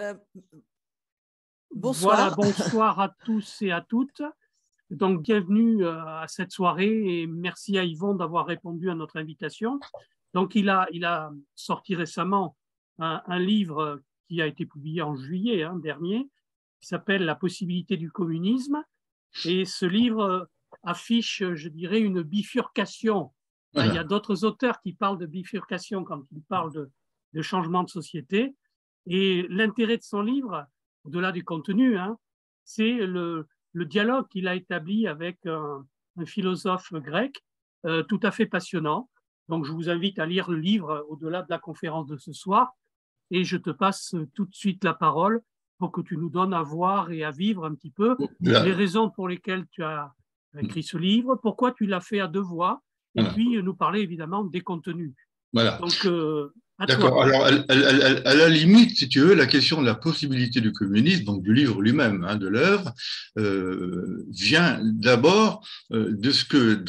Euh, Voilà, bonsoir. bonsoir à tous et à toutes. Donc, bienvenue à cette soirée et merci à Yvon d'avoir répondu à notre invitation. Donc, il a sorti récemment un livre qui a été publié en juillet dernier, qui s'appelle La possibilité du communisme. Et ce livre affiche, je dirais, une bifurcation. Il y Voilà. a d'autres auteurs qui parlent de bifurcation quand ils parlent de changement de société. Et l'intérêt de son livre, au-delà du contenu, c'est le dialogue qu'il a établi avec un philosophe grec tout à fait passionnant. Donc, je vous invite à lire le livre au-delà de la conférence de ce soir. Et je te passe tout de suite la parole pour que tu nous donnes à voir et à vivre un petit peu les raisons pour lesquelles tu as écrit ce livre, pourquoi tu l'as fait à deux voix, et Voilà. puis nous parler évidemment des contenus. Voilà. Donc, à D'accord. toi. Alors, à la limite, si tu veux, la question de la possibilité du communisme, donc du livre lui-même, de l'œuvre, vient d'abord de ce que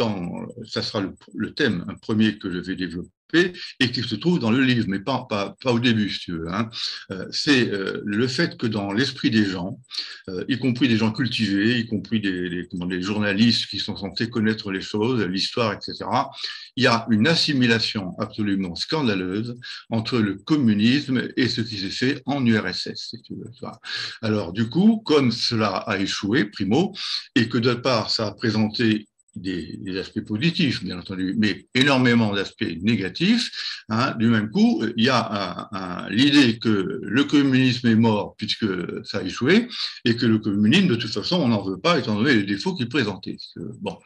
ça sera le thème premier que je vais développer et qui se trouve dans le livre, mais pas au début, si tu veux. C'est le fait que dans l'esprit des gens, y compris des gens cultivés, y compris des journalistes qui sont censés connaître les choses, l'histoire, etc., il y a une assimilation absolument scandaleuse entre le communisme et ce qui s'est fait en URSS, si tu veux. Alors, du coup, comme cela a échoué, primo, et que de part, ça a présenté des aspects positifs, bien entendu, mais énormément d'aspects négatifs. Du même coup, il y a l'idée que le communisme est mort puisque ça a échoué, et que le communisme, de toute façon, on n'en veut pas, étant donné les défauts qu'il présentait. Bon.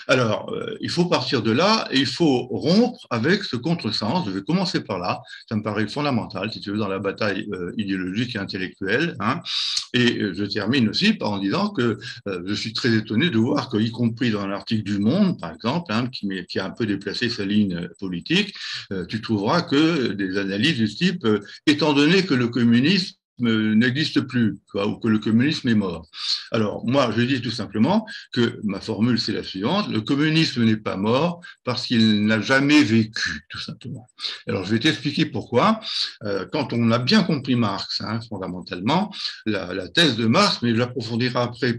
Alors, il faut partir de là, et il faut rompre avec ce contresens. Je vais commencer par là. Ça me paraît fondamental, si tu veux, dans la bataille idéologique et intellectuelle. Et je termine aussi en disant que je suis très étonné de voir que, y compris dans l'article du Monde, par exemple, qui a un peu déplacé sa ligne politique, tu trouveras que des analyses du type étant donné que le communisme n'existe plus, ou que le communisme est mort. Alors, moi, je dis tout simplement que ma formule, c'est la suivante: le communisme n'est pas mort parce qu'il n'a jamais vécu, tout simplement. Alors, je vais t'expliquer pourquoi. Quand on a bien compris Marx, fondamentalement, la thèse de Marx, mais je l'approfondirai après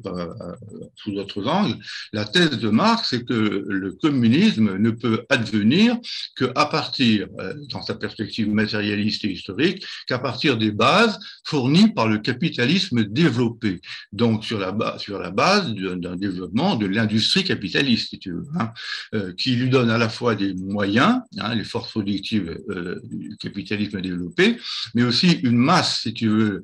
sous d'autres angles, la thèse de Marx, c'est que le communisme ne peut advenir qu'à partir, dans sa perspective matérialiste et historique, qu'à partir des bases fournies par le capitalisme développé. Donc, sur la base d'un développement de l'industrie capitaliste, si tu veux, qui lui donne à la fois des moyens, les forces productives du capitalisme développé, mais aussi une masse, si tu veux,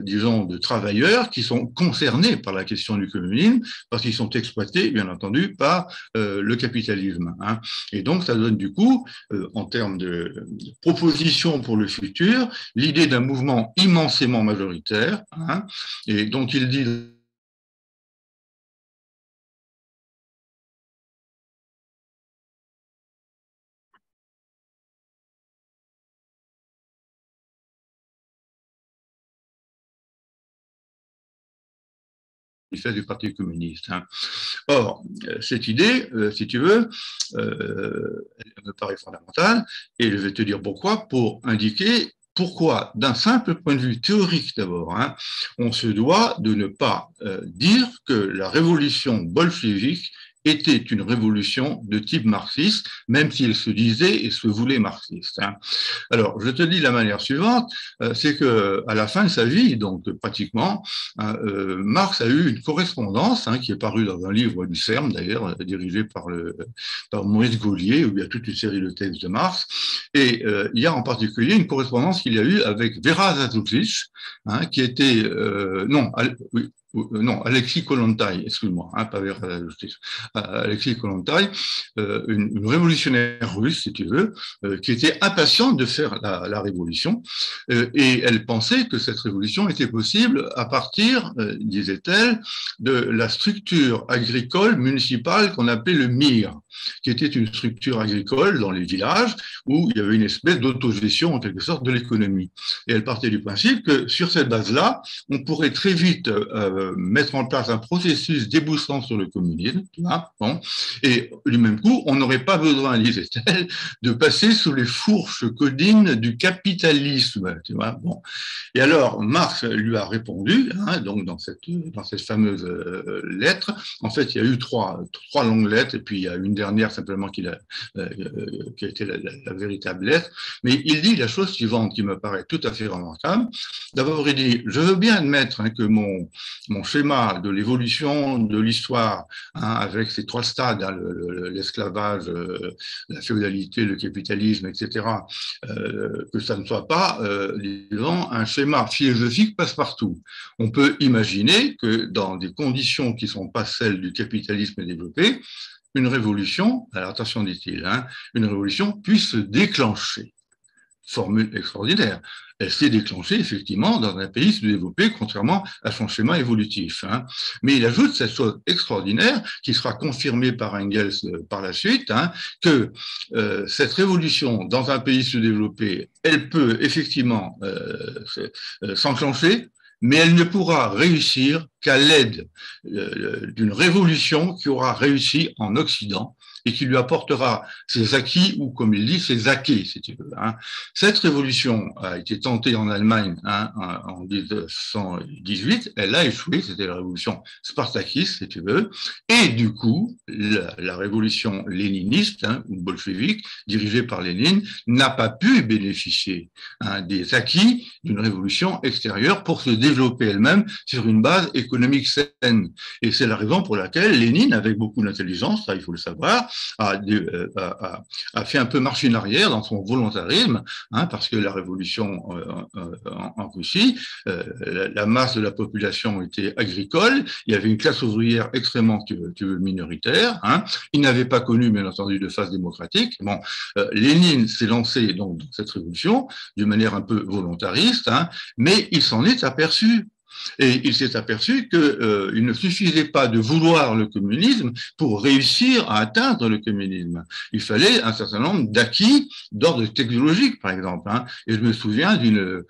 disons, de travailleurs qui sont concernés par la question du communisme, parce qu'ils sont exploités, bien entendu, par le capitalisme. Et donc, ça donne du coup, en termes de propositions pour le futur, l'idée d'un mouvement immensément majoritaire, et dont il dit du Parti communiste. Or, cette idée, si tu veux, elle me paraît fondamentale, et je vais te dire pourquoi, pour indiquer pourquoi, d'un simple point de vue théorique d'abord, on se doit de ne pas dire que la révolution bolchevique était une révolution de type marxiste, même si elle se disait et se voulait marxiste. Alors, je te dis de la manière suivante, c'est que à la fin de sa vie, donc pratiquement, Marx a eu une correspondance qui est parue dans un livre du CERN, d'ailleurs, dirigé par Maurice Gaulier, où il y a toute une série de textes de Marx, et il y a en particulier une correspondance qu'il y a eu avec Vera Zasulich, qui était, Alexis Kollontai, excuse-moi, pas Vera Zasulich, Alexis Kollontai, une révolutionnaire russe, si tu veux, qui était impatiente de faire la révolution, et elle pensait que cette révolution était possible à partir, disait-elle, de la structure agricole municipale qu'on appelait le MIR. qui était une structure agricole dans les villages où il y avait une espèce d'autogestion en quelque sorte de l'économie. Et elle partait du principe que sur cette base-là, on pourrait très vite mettre en place un processus débouchant sur le communisme, tu vois, bon, et du même coup, on n'aurait pas besoin, disait-elle, de passer sous les fourches codines du capitalisme, tu vois, bon. Et alors, Marx lui a répondu, hein, donc dans cette fameuse lettre. En fait, il y a eu trois longues lettres, et puis il y a une dernière simplement qui a été la véritable lettre. Mais il dit la chose suivante qui me paraît tout à fait remarquable. D'abord, il dit, je veux bien admettre que mon schéma de l'évolution de l'histoire, hein, avec ces trois stades, hein, l'esclavage, la féodalité, le capitalisme, etc., que ça ne soit pas, disons, un schéma philosophique passe-partout. On peut imaginer que dans des conditions qui ne sont pas celles du capitalisme développé, une révolution, alors attention dit-il, hein, une révolution puisse se déclencher. Formule extraordinaire. Elle s'est déclenchée effectivement dans un pays sous-développé, contrairement à son schéma évolutif. Hein. Mais il ajoute cette chose extraordinaire, qui sera confirmée par Engels par la suite, hein, que cette révolution dans un pays sous-développé, elle peut effectivement s'enclencher, mais elle ne pourra réussir qu'à l'aide d'une révolution qui aura réussi en Occident et qui lui apportera ses acquis, ou comme il dit, ses acquis, si tu veux. Hein. Cette révolution a été tentée en Allemagne, hein, en 1918, elle a échoué, c'était la révolution spartakiste, si tu veux, et du coup, la révolution léniniste, hein, ou bolchevique, dirigée par Lénine, n'a pas pu bénéficier, hein, des acquis d'une révolution extérieure pour se développer elle-même sur une base économique saine. Et c'est la raison pour laquelle Lénine, avec beaucoup d'intelligence, ça il faut le savoir, a fait un peu marche en arrière dans son volontarisme, hein, parce que la révolution en Russie, la masse de la population était agricole, il y avait une classe ouvrière extrêmement minoritaire, hein, il n'avait pas connu, bien entendu, de phase démocratique. Bon, Lénine s'est lancé donc, dans cette révolution d'une manière un peu volontariste, hein, mais il s'en est aperçu. Et il s'est aperçu qu'il ne suffisait pas de vouloir le communisme pour réussir à atteindre le communisme. Il fallait un certain nombre d'acquis d'ordre technologique, par exemple. Hein. Et je me souviens d'une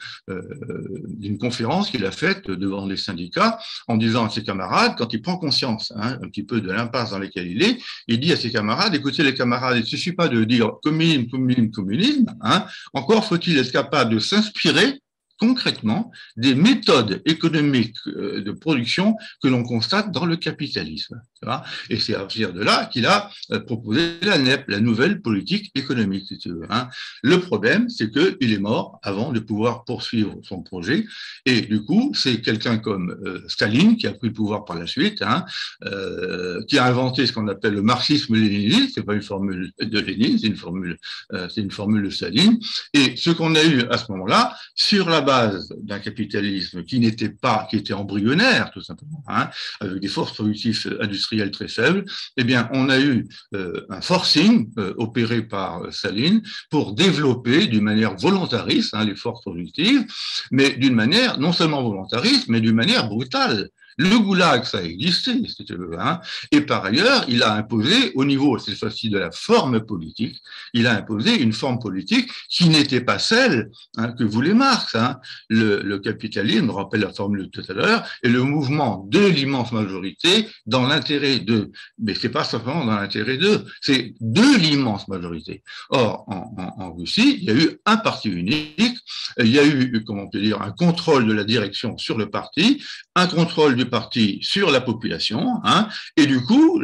conférence qu'il a faite devant les syndicats en disant à ses camarades, quand il prend conscience, hein, un petit peu de l'impasse dans laquelle il dit à ses camarades, écoutez les camarades, il ne suffit pas de dire communisme, communisme, communisme, hein, encore faut-il être capable de s'inspirer concrètement des méthodes économiques de production que l'on constate dans le capitalisme. Et c'est à partir de là qu'il a proposé la NEP, la nouvelle politique économique, si tu veux. Hein. Le problème, c'est qu'il est mort avant de pouvoir poursuivre son projet. Et du coup, c'est quelqu'un comme Staline, qui a pris le pouvoir par la suite, hein, qui a inventé ce qu'on appelle le marxisme-léninisme. C'est pas une formule de Lénine, c'est une formule de Staline. Et ce qu'on a eu à ce moment-là, sur la base d'un capitalisme qui était embryonnaire, tout simplement, hein, avec des forces productives industrielles très faibles, eh bien, on a eu un forcing opéré par Staline pour développer d'une manière volontariste, hein, les forces productives, mais d'une manière non seulement volontariste, mais d'une manière brutale. Le goulag, ça a existé, si tu veux. Hein. Et par ailleurs, il a imposé, au niveau, cette fois-ci, de la forme politique, il a imposé une forme politique qui n'était pas celle, hein, que voulait Marx. Hein. Le capitalisme, je rappelle la formule de tout à l'heure, est le mouvement de l'immense majorité dans l'intérêt d'eux. Mais c'est pas simplement dans l'intérêt d'eux, c'est de l'immense majorité. Or, en Russie, il y a eu un parti unique, il y a eu, comment on peut dire, un contrôle de la direction sur le parti, un contrôle du parti sur la population, hein, et du coup,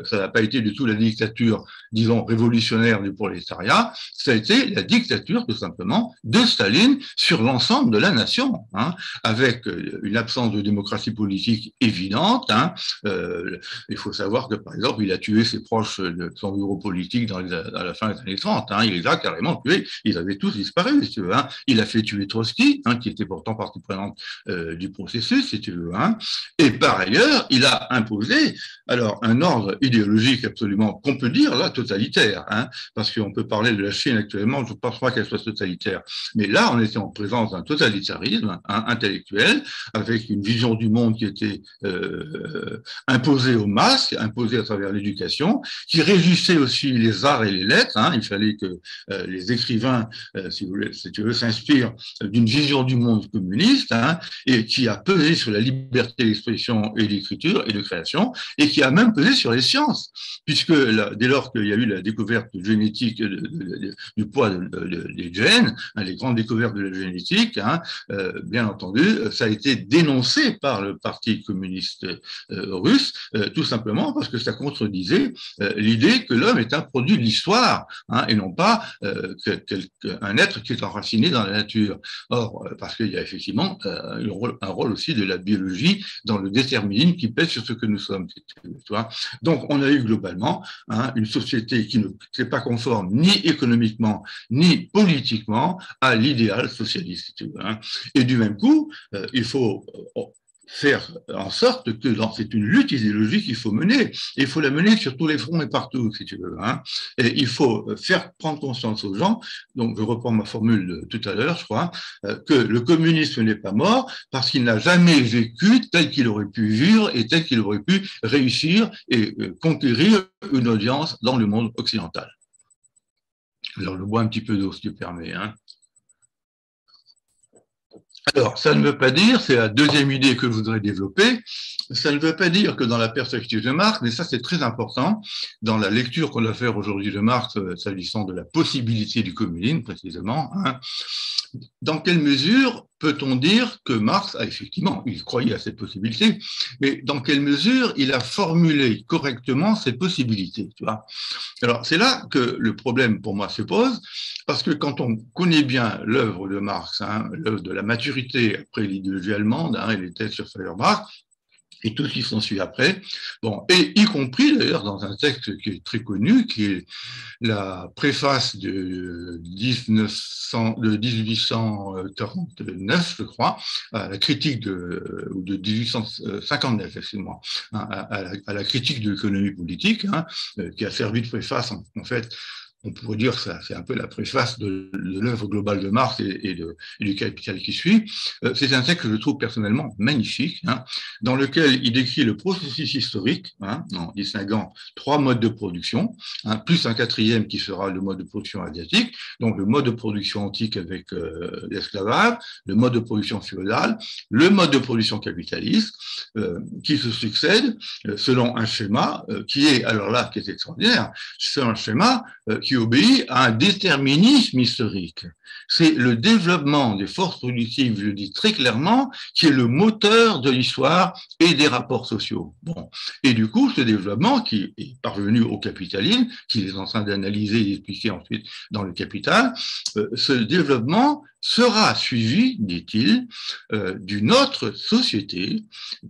ça n'a pas été du tout la dictature, disons, révolutionnaire du prolétariat, ça a été la dictature, tout simplement, de Staline sur l'ensemble de la nation, hein, avec une absence de démocratie politique évidente. Hein, il faut savoir que, par exemple, il a tué ses proches de son bureau politique à la fin des années 30, hein, il les a carrément tués, ils avaient tous disparu, si tu veux. Hein. Il a fait tuer Trotsky, hein, qui était pourtant partie prenante du processus, si tu veux. Hein. Et par ailleurs, il a imposé alors un ordre idéologique absolument, qu'on peut dire là, totalitaire, hein, parce qu'on peut parler de la Chine actuellement, je ne pense pas qu'elle soit totalitaire. Mais là, on était en présence d'un totalitarisme intellectuel, avec une vision du monde qui était imposée aux masses, imposée à travers l'éducation, qui régissait aussi les arts et les lettres. Hein. Il fallait que les écrivains, si tu veux, s'inspirent d'une vision du monde communiste, hein, et qui a pesé sur la liberté d'expression et d'écriture et de création, et qui a même pesé sur les sciences, puisque dès lors qu'il y a eu la découverte génétique du poids des gènes, hein, les grandes découvertes de la génétique, hein, bien entendu, ça a été dénoncé par le Parti communiste russe, tout simplement parce que ça contredisait l'idée que l'homme est un produit de l'histoire, hein, et non pas un être qui est enraciné dans la nature. Or, parce qu'il y a effectivement un rôle aussi de la biologie dans le déterminisme qui pèse sur ce que nous sommes. Tu vois. Donc, on a eu globalement, hein, une société qui n'est pas conforme ni économiquement ni politiquement à l'idéal socialiste. Si tu veux, hein. Et du même coup, il faut faire en sorte que c'est une lutte idéologique qu'il faut mener. Et il faut la mener sur tous les fronts et partout, si tu veux. Hein. Et il faut faire prendre conscience aux gens, donc je reprends ma formule de tout à l'heure, je crois, que le communisme n'est pas mort parce qu'il n'a jamais vécu tel qu'il aurait pu vivre et tel qu'il aurait pu réussir et conquérir une audience dans le monde occidental. Alors, je bois un petit peu d'eau, si tu permets. Hein. Alors, ça ne veut pas dire, c'est la deuxième idée que je voudrais développer, ça ne veut pas dire que dans la perspective de Marx, mais ça c'est très important, dans la lecture qu'on va faire aujourd'hui de Marx, s'agissant de la possibilité du communisme précisément, hein, dans quelle mesure peut-on dire que Marx a effectivement, il croyait à cette possibilité, mais dans quelle mesure il a formulé correctement ces possibilités, tu vois. Alors, c'est là que le problème pour moi se pose, parce que quand on connaît bien l'œuvre de Marx, hein, l'œuvre de la maturité après l'idéologie allemande, hein, et les thèses sur Feuerbach, et tout ce qui s'ensuit après, bon, et y compris d'ailleurs dans un texte qui est très connu, qui est la préface de 1849, je crois, à la critique ou de 1859, excusez-moi, à la critique de l'économie politique, hein, qui a servi de préface, en fait. On pourrait dire que c'est un peu la préface de l'œuvre globale de Marx et du Capital qui suit. C'est un texte que je trouve personnellement magnifique, hein, dans lequel il décrit le processus historique, hein, en distinguant 3 modes de production, hein, plus un 4e qui sera le mode de production asiatique, donc le mode de production antique avec l'esclavage, le mode de production féodal, le mode de production capitaliste, qui se succèdent selon un schéma qui est, alors là, qui est extraordinaire, c'est un schéma qui obéit à un déterminisme historique. C'est le développement des forces productives, je le dis très clairement, qui est le moteur de l'histoire et des rapports sociaux. Bon. Et du coup, ce développement qui est parvenu au capitalisme, qu'il est en train d'analyser et d'expliquer ensuite dans le Capital, ce développement sera suivi, dit-il, d'une autre société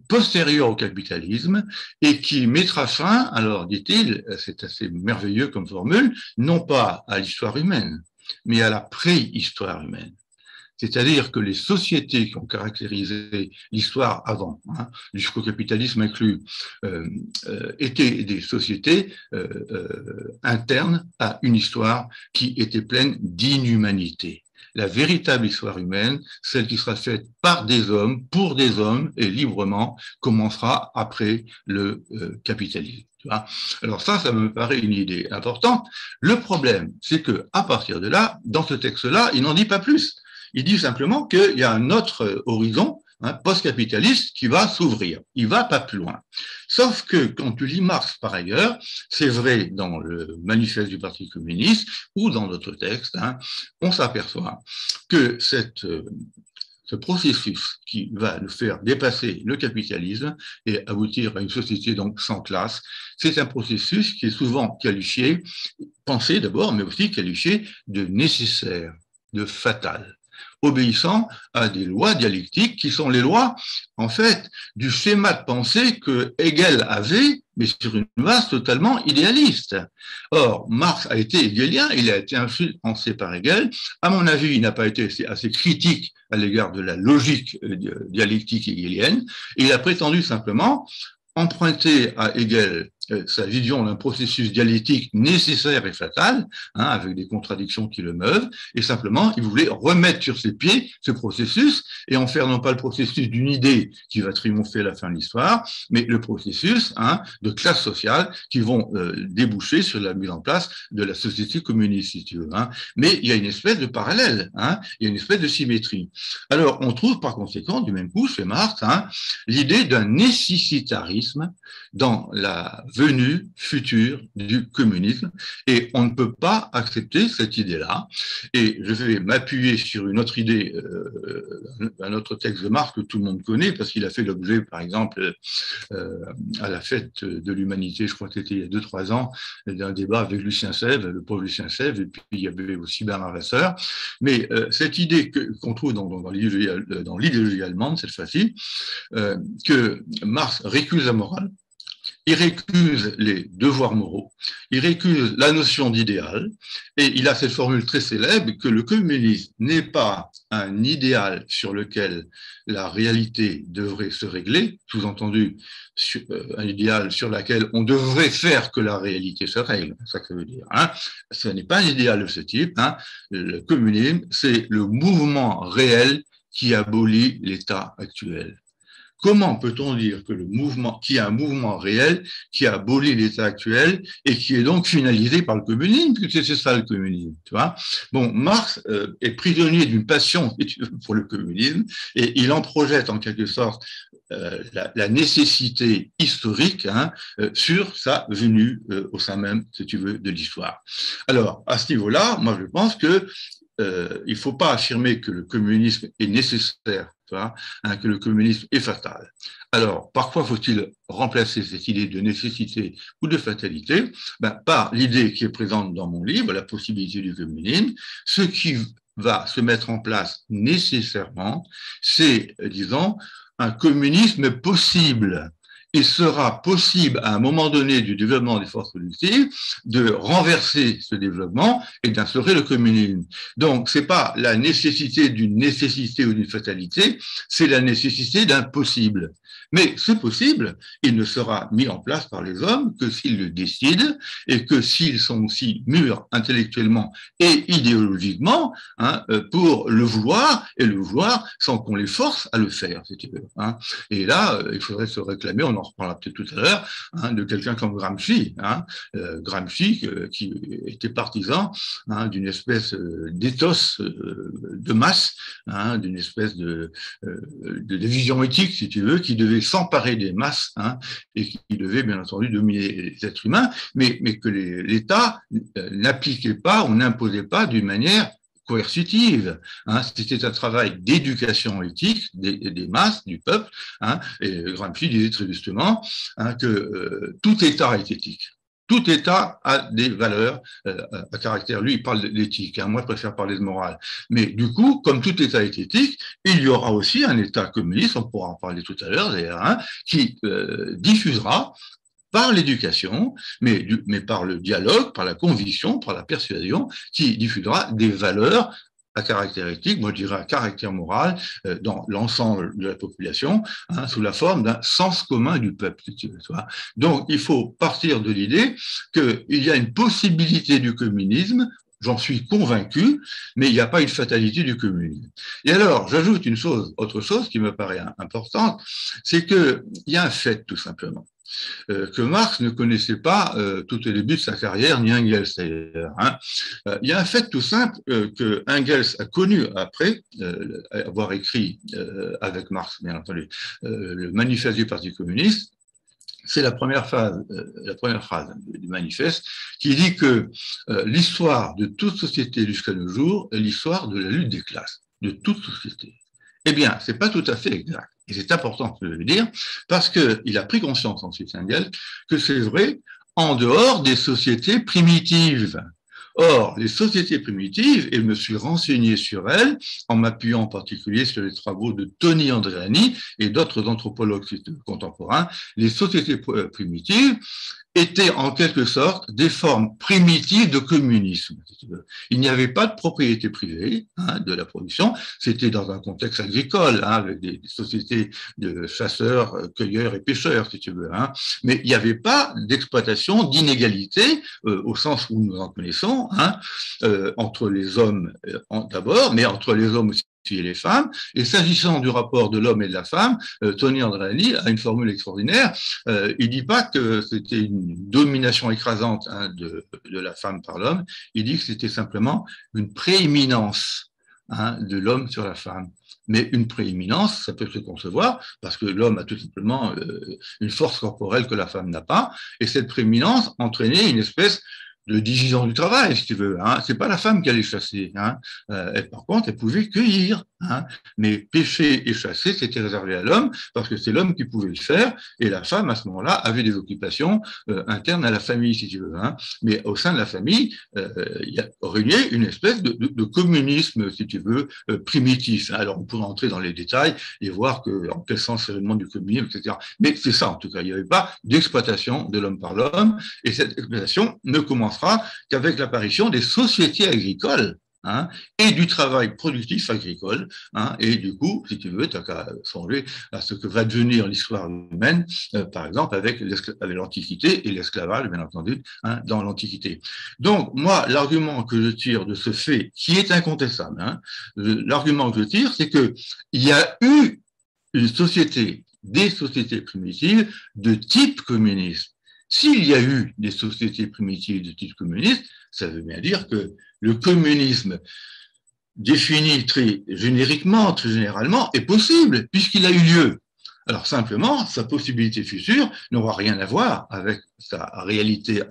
postérieure au capitalisme et qui mettra fin, alors dit-il, c'est assez merveilleux comme formule, non pas à l'histoire humaine, mais à la préhistoire humaine. C'est-à-dire que les sociétés qui ont caractérisé l'histoire avant, hein, jusqu'au capitalisme inclus, étaient des sociétés internes à une histoire qui était pleine d'inhumanité. La véritable histoire humaine, celle qui sera faite par des hommes, pour des hommes et librement, commencera après le capitalisme. Alors ça me paraît une idée importante. Le problème, c'est que à partir de là, dans ce texte-là, il n'en dit pas plus. Il dit simplement qu'il y a un autre horizon, hein, post-capitaliste, qui va s'ouvrir. Il va pas plus loin. Sauf que quand tu lis Marx, par ailleurs, c'est vrai dans le manifeste du Parti communiste ou dans d'autres textes, hein, on s'aperçoit que ce processus qui va nous faire dépasser le capitalisme et aboutir à une société donc sans classe, c'est un processus qui est souvent qualifié, pensé d'abord, mais aussi qualifié de nécessaire, de fatal. obéissant à des lois dialectiques qui sont les lois, en fait, du schéma de pensée que Hegel avait, mais sur une base totalement idéaliste. Or, Marx a été hegelien, il a été influencé par Hegel. À mon avis, il n'a pas été assez critique à l'égard de la logique dialectique hegelienne. Et il a prétendu simplement emprunter à Hegel sa vision d'un processus dialectique nécessaire et fatal, avec des contradictions qui le meuvent, et simplement, il voulait remettre sur ses pieds ce processus et en faire non pas le processus d'une idée qui va triompher à la fin de l'histoire, mais le processus de classes sociales qui vont déboucher sur la mise en place de la société communiste, si tu veux. Mais il y a une espèce de parallèle, il y a une espèce de symétrie. Alors, on trouve par conséquent, du même coup, chez Marx, l'idée d'un nécessitarisme dans la venue future du communisme, et on ne peut pas accepter cette idée-là. Et je vais m'appuyer sur une autre idée, un autre texte de Marx que tout le monde connaît, parce qu'il a fait l'objet, par exemple, à la fête de l'humanité, je crois que c'était il y a 2-3 ans, d'un débat avec Lucien Sèvres, le pauvre Lucien Sèvres, et puis il y avait aussi Bernard Vasseur. Mais cette idée qu'on trouve dans l'idéologie allemande, cette fois-ci, que Marx récuse la morale, il récuse les devoirs moraux, il récuse la notion d'idéal, et il a cette formule très célèbre que le communisme n'est pas un idéal sur lequel la réalité devrait se régler, sous-entendu un idéal sur lequel on devrait faire que la réalité se règle, c'est ça que ça veut dire. Ce n'est pas un idéal de ce type. Le communisme, c'est le mouvement réel qui abolit l'état actuel. Comment peut-on dire que qu'il y a un mouvement réel qui abolit l'état actuel et qui est donc finalisé par le communisme, puisque c'est ça le communisme, tu vois? Bon, Marx est prisonnier d'une passion pour le communisme et il en projette en quelque sorte la nécessité historique sur sa venue au sein même, si tu veux, de l'histoire. Alors, à ce niveau-là, moi je pense que il ne faut pas affirmer que le communisme est nécessaire, que le communisme est fatal. Alors, parfois faut-il remplacer cette idée de nécessité ou de fatalité par l'idée qui est présente dans mon livre, la possibilité du communisme. Ce qui va se mettre en place nécessairement, c'est, disons, un communisme possible. Il sera possible à un moment donné du développement des forces productives de renverser ce développement et d'instaurer le communisme. Donc, c'est pas la nécessité d'une nécessité ou d'une fatalité, c'est la nécessité d'un possible. Mais ce possible, il ne sera mis en place par les hommes que s'ils le décident et que s'ils sont aussi mûrs intellectuellement et idéologiquement pour le vouloir, et le vouloir sans qu'on les force à le faire, si tu veux. Et là, il faudrait se réclamer, on en reparlera peut-être tout à l'heure, de quelqu'un comme Gramsci, Gramsci qui était partisan d'une espèce d'éthos de masse, d'une espèce de vision éthique, si tu veux, qui devait s'emparer des masses et qui devait bien entendu dominer les êtres humains, mais que l'État n'appliquait pas ou n'imposait pas d'une manière coercitive. C'était un travail d'éducation éthique des masses, du peuple, et Gramsci disait très justement que tout État est éthique. Tout État a des valeurs à caractère. Lui, il parle d'éthique. Moi, je préfère parler de morale. Mais du coup, comme tout État est éthique, il y aura aussi un État communiste, on pourra en parler tout à l'heure d'ailleurs, qui diffusera par l'éducation, mais par le dialogue, par la conviction, par la persuasion, qui diffusera des valeurs à caractère éthique, moi je dirais à caractère moral, dans l'ensemble de la population, sous la forme d'un sens commun du peuple, si tu veux. Donc il faut partir de l'idée qu'il y a une possibilité du communisme, j'en suis convaincu, mais il n'y a pas une fatalité du communisme. Et alors, j'ajoute autre chose qui me paraît importante, c'est qu'il y a un fait, tout simplement, que Marx ne connaissait pas tout au début de sa carrière, ni Engels d'ailleurs. Il y a un fait tout simple que Engels a connu après avoir écrit avec Marx, bien entendu, le manifeste du Parti communiste. C'est la première phrase du manifeste qui dit que l'histoire de toute société jusqu'à nos jours est l'histoire de la lutte des classes, de toute société. Eh bien, c'est pas tout à fait exact. Et c'est important ce que je veux dire, parce qu'il a pris conscience ensuite, Engels, que c'est vrai en dehors des sociétés primitives. Or, les sociétés primitives, et je me suis renseigné sur elles, en m'appuyant en particulier sur les travaux de Tony Andreani et d'autres anthropologues contemporains, les sociétés primitives étaient en quelque sorte des formes primitives de communisme. Il n'y avait pas de propriété privée de la production, c'était dans un contexte agricole, avec des sociétés de chasseurs, cueilleurs et pêcheurs, si tu veux. Mais il n'y avait pas d'exploitation, d'inégalité, au sens où nous en connaissons, entre les hommes d'abord, mais entre les hommes aussi et les femmes. Et s'agissant du rapport de l'homme et de la femme, Tony Andreani a une formule extraordinaire. Il dit pas que c'était une domination écrasante de la femme par l'homme, il dit que c'était simplement une prééminence de l'homme sur la femme. Mais une prééminence, ça peut se concevoir, parce que l'homme a tout simplement une force corporelle que la femme n'a pas, et cette prééminence entraînait une espèce de division du travail, si tu veux. C'est pas la femme qui allait chasser. Elle, par contre, elle pouvait cueillir. Mais pêcher et chasser, c'était réservé à l'homme, parce que c'est l'homme qui pouvait le faire, et la femme, à ce moment-là, avait des occupations internes à la famille, si tu veux. Mais au sein de la famille, il y a régnait une espèce de communisme, si tu veux, primitif. Alors, on pourrait entrer dans les détails et voir en quel sens c'est le monde du communisme, etc. Mais c'est ça, en tout cas. Il n'y avait pas d'exploitation de l'homme par l'homme, et cette exploitation ne commencera qu'avec l'apparition des sociétés agricoles et du travail productif agricole. Et du coup, si tu veux, tu n'as qu'à songer à ce que va devenir l'histoire humaine, par exemple, avec l'Antiquité et l'esclavage, bien entendu, dans l'Antiquité. Donc, moi, l'argument que je tire de ce fait, qui est incontestable, l'argument que je tire, c'est qu'il y a eu une société, des sociétés primitives de type communiste. S'il y a eu des sociétés primitives de type communiste, ça veut bien dire que le communisme défini très génériquement, très généralement, est possible, puisqu'il a eu lieu. Alors simplement, sa possibilité future n'aura rien à voir avec sa réalité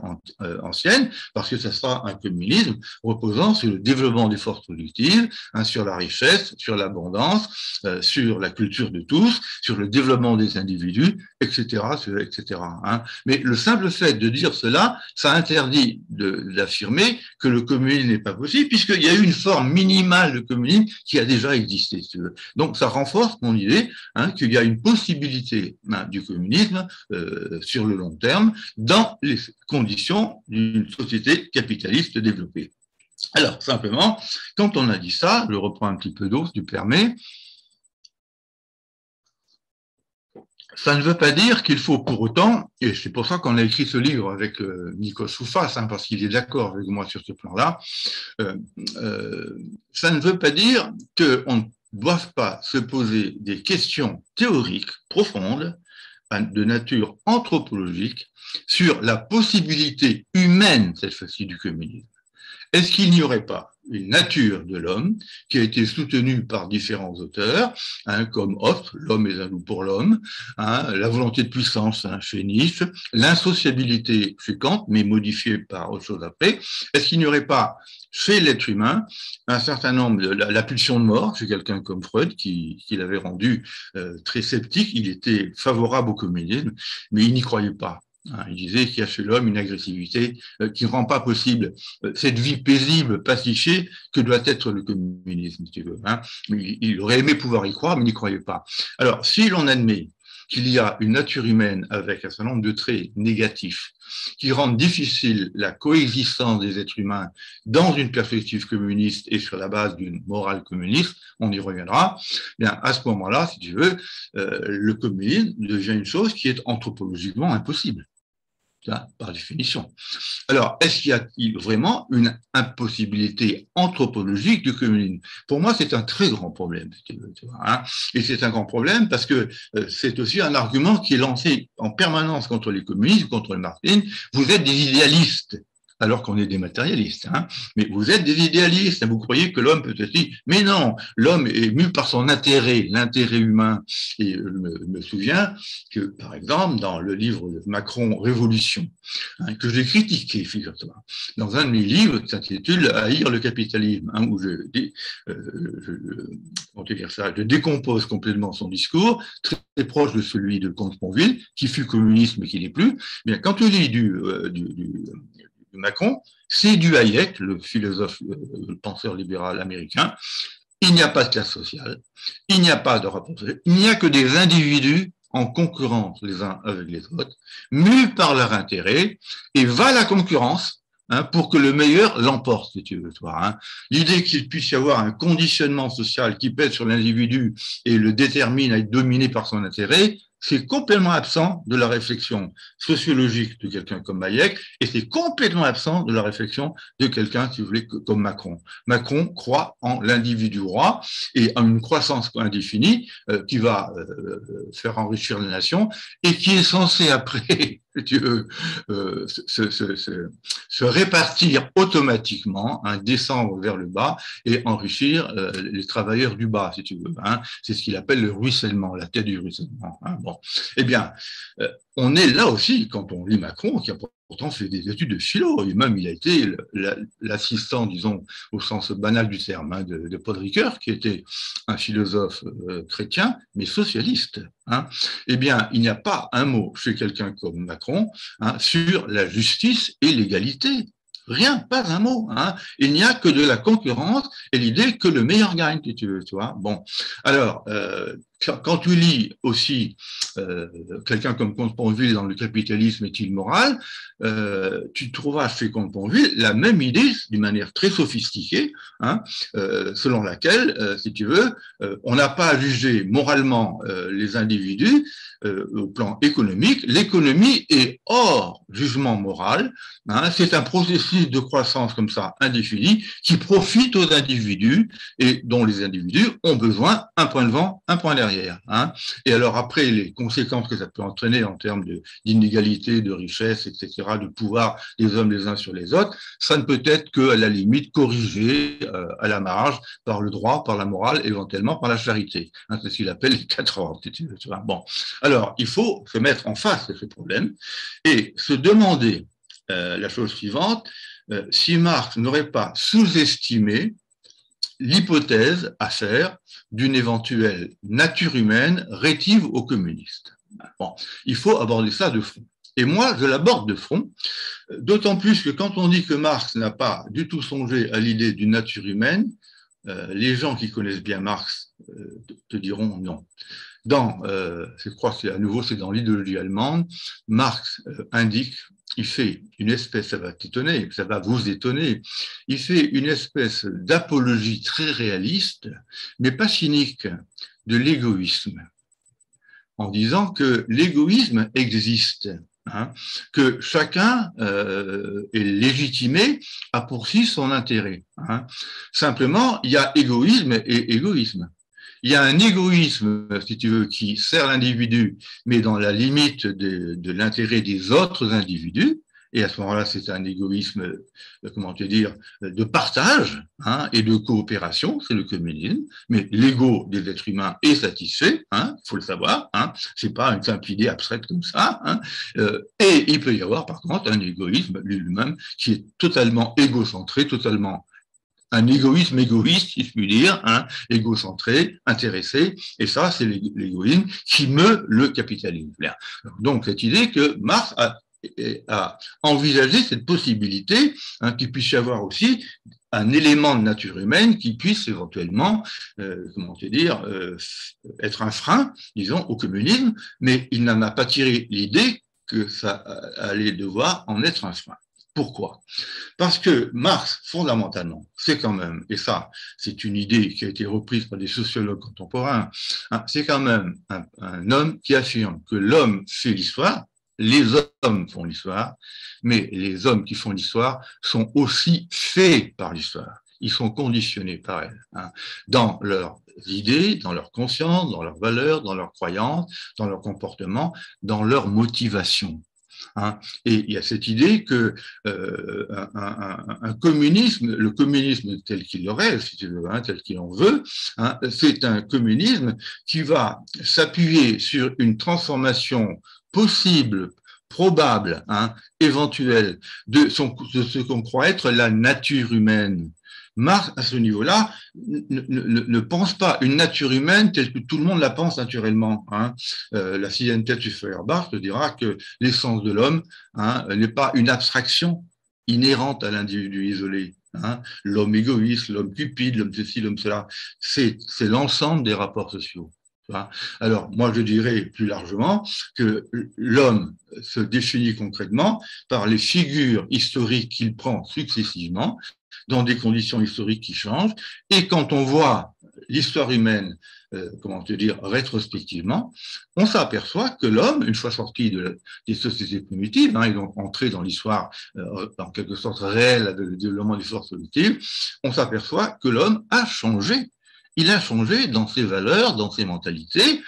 ancienne, parce que ça sera un communisme reposant sur le développement des forces productives, sur la richesse, sur l'abondance, sur la culture de tous, sur le développement des individus, etc., etc. Mais le simple fait de dire cela, ça interdit d'affirmer que le communisme n'est pas possible, puisqu'il y a eu une forme minimale de communisme qui a déjà existé, si tu veux. Donc ça renforce mon idée qu'il y a une possibilité du communisme sur le long terme, dans les conditions d'une société capitaliste développée. Alors, simplement, quand on a dit ça, je reprends un petit peu d'eau, si tu permets, ça ne veut pas dire qu'il faut pour autant, et c'est pour ça qu'on a écrit ce livre avec Nikos Soufas, parce qu'il est d'accord avec moi sur ce plan-là, ça ne veut pas dire qu'on ne doive pas se poser des questions théoriques profondes de nature anthropologique sur la possibilité humaine, cette fois-ci, du communisme. Est-ce qu'il n'y aurait pas une nature de l'homme qui a été soutenue par différents auteurs, comme Hobbes, l'homme est un loup pour l'homme, la volonté de puissance chez Nietzsche, l'insociabilité chez Kant, mais modifiée par autre chose après. Est-ce qu'il n'y aurait pas chez l'être humain un certain nombre, la pulsion de mort, chez quelqu'un comme Freud, qui l'avait rendu très sceptique, il était favorable au communisme, mais il n'y croyait pas. Il disait qu'il y a chez l'homme une agressivité qui ne rend pas possible cette vie paisible, pacifiée que doit être le communisme, si tu veux. Il aurait aimé pouvoir y croire, mais il n'y croyait pas. Alors, si l'on admet qu'il y a une nature humaine avec un certain nombre de traits négatifs qui rendent difficile la coexistence des êtres humains dans une perspective communiste et sur la base d'une morale communiste, on y reviendra, bien à ce moment-là, si tu veux, le communisme devient une chose qui est anthropologiquement impossible. Par définition. Alors, est-ce qu'il y a vraiment une impossibilité anthropologique du communisme? Pour moi, c'est un très grand problème. Et c'est un grand problème parce que c'est aussi un argument qui est lancé en permanence contre les communistes, contre le marxisme. Vous êtes des idéalistes, alors qu'on est des matérialistes. Mais vous êtes des idéalistes, vous croyez que l'homme peut être... Mais non, l'homme est mu par son intérêt, l'intérêt humain. Et je me souviens que, par exemple, dans le livre de Macron, Révolution, que j'ai critiqué, figure-toi, dans un de mes livres qui s'intitule « Haïr le capitalisme », où je décompose complètement son discours, très proche de celui de Comte-Sponville, qui fut communiste mais qui n'est plus. Bien, quand tu lis Macron, c'est du Hayek, le philosophe, le penseur libéral américain. Il n'y a pas de classe sociale, il n'y a pas de rapport social, il n'y a que des individus en concurrence les uns avec les autres, mus par leur intérêt, et va la concurrence pour que le meilleur l'emporte, si tu veux. L'idée qu'il puisse y avoir un conditionnement social qui pèse sur l'individu et le détermine à être dominé par son intérêt, c'est complètement absent de la réflexion sociologique de quelqu'un comme Hayek, et c'est complètement absent de la réflexion de quelqu'un, si vous voulez, comme Macron. Macron croit en l'individu roi et en une croissance indéfinie qui va faire enrichir la nation et qui est censée après se répartir automatiquement, descendre vers le bas et enrichir les travailleurs du bas, si tu veux. C'est ce qu'il appelle le ruissellement, la tête du ruissellement. Bon. Eh bien, on est là aussi, quand on lit Macron, qui a pourtant fait des études de philo, et même il a été l'assistant, disons, au sens banal du terme, de Paul Ricoeur, qui était un philosophe chrétien, mais socialiste. Eh bien, il n'y a pas un mot chez quelqu'un comme Macron sur la justice et l'égalité. Rien, pas un mot. Il n'y a que de la concurrence et l'idée que le meilleur gagne, si tu veux. Tu vois. Bon, alors, quand tu lis aussi quelqu'un comme Comte-Sponville dans Le capitalisme est-il moral, tu trouveras chez Comte-Sponville la même idée, d'une manière très sophistiquée, selon laquelle, si tu veux, on n'a pas à juger moralement les individus au plan économique. L'économie est hors jugement moral. C'est un processus de croissance comme ça indéfini qui profite aux individus et dont les individus ont besoin un point devant, un point derrière. Et alors après, les conséquences que ça peut entraîner en termes d'inégalité, de richesse, etc., de pouvoir des hommes les uns sur les autres, ça ne peut être qu'à la limite corrigé à la marge par le droit, par la morale, éventuellement par la charité. C'est ce qu'il appelle les 4 ordres. Tu vois. Bon. Alors, il faut se mettre en face de ce problème et se demander la chose suivante, si Marx n'aurait pas sous-estimé l'hypothèse à faire d'une éventuelle nature humaine rétive aux communistes. Bon, il faut aborder ça de front. Et moi, je l'aborde de front, d'autant plus que quand on dit que Marx n'a pas du tout songé à l'idée d'une nature humaine, les gens qui connaissent bien Marx te diront non. Je crois que à nouveau c'est dans l'idéologie allemande, Marx indique, il fait une espèce, ça va t'étonner, ça va vous étonner, il fait une espèce d'apologie très réaliste, mais pas cynique, de l'égoïsme, en disant que l'égoïsme existe, que chacun est légitimé à poursuivre son intérêt. Simplement, il y a égoïsme et égoïsme. Il y a un égoïsme, si tu veux, qui sert l'individu, mais dans la limite de l'intérêt des autres individus. Et à ce moment-là, c'est un égoïsme, comment te dire, de partage et de coopération, c'est le communisme. Mais l'ego des êtres humains est satisfait, il faut le savoir. C'est pas une simple idée abstraite comme ça. Et il peut y avoir, par contre, un égoïsme lui-même qui est totalement égocentré, totalement un égoïsme égoïste, si je puis dire, égocentré, intéressé, et ça, c'est l'égoïsme qui meut le capitalisme. Donc, cette idée que Marx a envisagé cette possibilité qu'il puisse y avoir aussi un élément de nature humaine qui puisse éventuellement, comment te dire, être un frein, disons, au communisme, mais il n'en a pas tiré l'idée que ça allait devoir en être un frein. Pourquoi ? Parce que Marx, fondamentalement, c'est quand même, et ça, c'est une idée qui a été reprise par des sociologues contemporains, c'est quand même un homme qui affirme que l'homme fait l'histoire, les hommes font l'histoire, mais les hommes qui font l'histoire sont aussi faits par l'histoire. Ils sont conditionnés par elle, dans leurs idées, dans leur conscience, dans leurs valeurs, dans leurs croyances, dans leur comportement, dans leur motivation. Et il y a cette idée que un communisme, le communisme tel qu'il le rêve, si tu veux, tel qu'il en veut, c'est un communisme qui va s'appuyer sur une transformation possible, probable, éventuelle, de ce qu'on croit être la nature humaine. Marx, à ce niveau-là, ne pense pas une nature humaine telle que tout le monde la pense naturellement. La sixième thèse du Feuerbach te dira que l'essence de l'homme n'est pas une abstraction, inhérente à l'individu isolé. Hein, l'homme égoïste, l'homme cupide, l'homme ceci, l'homme cela, c'est l'ensemble des rapports sociaux. Alors, moi, je dirais plus largement que l'homme se définit concrètement par les figures historiques qu'il prend successivement, dans des conditions historiques qui changent, et quand on voit l'histoire humaine, comment te dire, rétrospectivement, on s'aperçoit que l'homme, une fois sorti des sociétés primitives, et donc entré dans l'histoire, en quelque sorte réelle, du développement des forces collectives, on s'aperçoit que l'homme a changé. Il a changé dans ses valeurs, dans ses mentalités.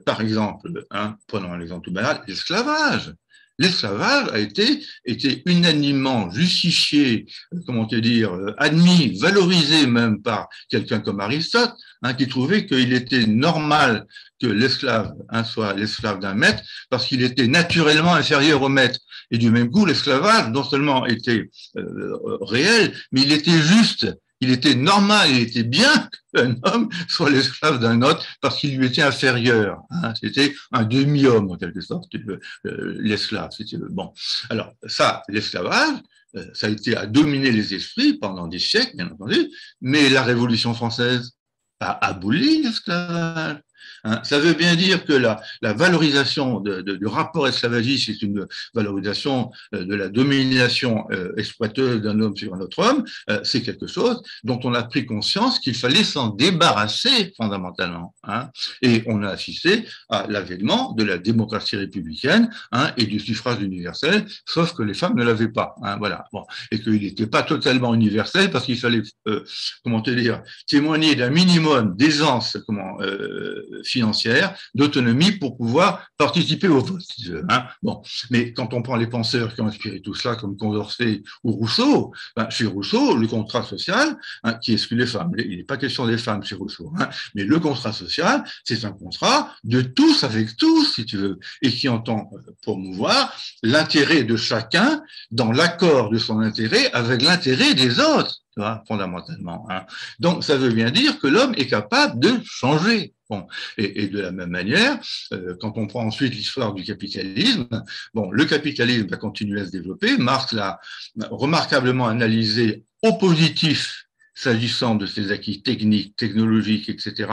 Par exemple, prenons un exemple tout banal, l'esclavage. L'esclavage a été unanimement justifié, comment te dire, admis, valorisé même par quelqu'un comme Aristote, qui trouvait qu'il était normal que l'esclave soit l'esclave d'un maître parce qu'il était naturellement inférieur au maître. Et du même coup, l'esclavage non seulement était réel, mais il était juste. Il était normal, il était bien qu'un homme soit l'esclave d'un autre parce qu'il lui était inférieur. C'était un demi-homme, en quelque sorte, l'esclave. Bon. Alors, ça, l'esclavage, ça a été à dominer les esprits pendant des siècles, bien entendu, mais la Révolution française a aboli l'esclavage. Ça veut bien dire que la valorisation du rapport esclavagiste est une valorisation de la domination exploiteuse d'un homme sur un autre homme. C'est quelque chose dont on a pris conscience qu'il fallait s'en débarrasser fondamentalement. Et on a assisté à l'avènement de la démocratie républicaine et du suffrage universel, sauf que les femmes ne l'avaient pas. Voilà. Bon. Et qu'il n'était pas totalement universel parce qu'il fallait, comment te dire, témoigner d'un minimum d'aisance, financière, d'autonomie pour pouvoir participer au vote. Bon. Mais quand on prend les penseurs qui ont inspiré tout cela, comme Condorcet ou Rousseau, chez Rousseau, le contrat social, qui exclut les femmes, il n'est pas question des femmes chez Rousseau, mais le contrat social, c'est un contrat de tous avec tous, si tu veux, et qui entend promouvoir l'intérêt de chacun dans l'accord de son intérêt avec l'intérêt des autres. Fondamentalement. Donc, ça veut bien dire que l'homme est capable de changer. Bon. Et de la même manière, quand on prend ensuite l'histoire du capitalisme, bon, le capitalisme va continuer à se développer. Marx l'a remarquablement analysé au positif s'agissant de ses acquis techniques, technologiques, etc.,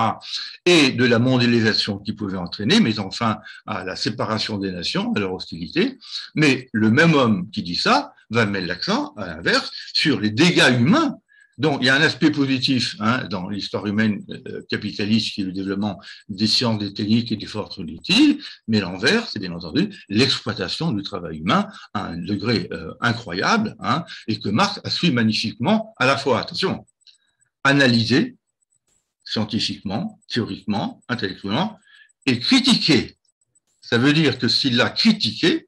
et de la mondialisation qui pouvait entraîner, mais enfin à la séparation des nations, à leur hostilité. Mais le même homme qui dit ça va mettre l'accent, à l'inverse, sur les dégâts humains. Donc, il y a un aspect positif dans l'histoire humaine capitaliste qui est le développement des sciences, des techniques et des forces cognitives, mais l'envers, c'est bien entendu l'exploitation du travail humain à un degré incroyable, et que Marx a su magnifiquement, à la fois, attention, analyser scientifiquement, théoriquement, intellectuellement, et critiquer. Ça veut dire que s'il l'a critiqué,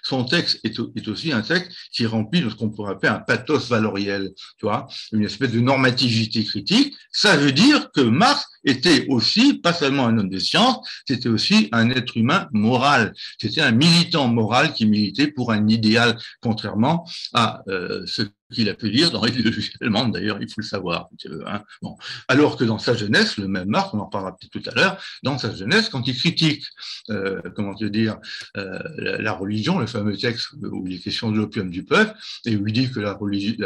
son texte est aussi un texte qui est rempli de ce qu'on pourrait appeler un pathos valoriel, tu vois, une espèce de normativité critique. Ça veut dire que Marx était aussi, pas seulement un homme de science, c'était aussi un être humain moral. C'était un militant moral qui militait pour un idéal, contrairement à ce qu'il a pu dire dans l'idéologie allemande, d'ailleurs, il faut le savoir. Bon. Alors que dans sa jeunesse, le même Marx, on en parlera peut-être tout à l'heure, dans sa jeunesse, quand il critique, comment te dire, la religion, le fameux texte où il est question de l'opium du peuple, et où il dit que la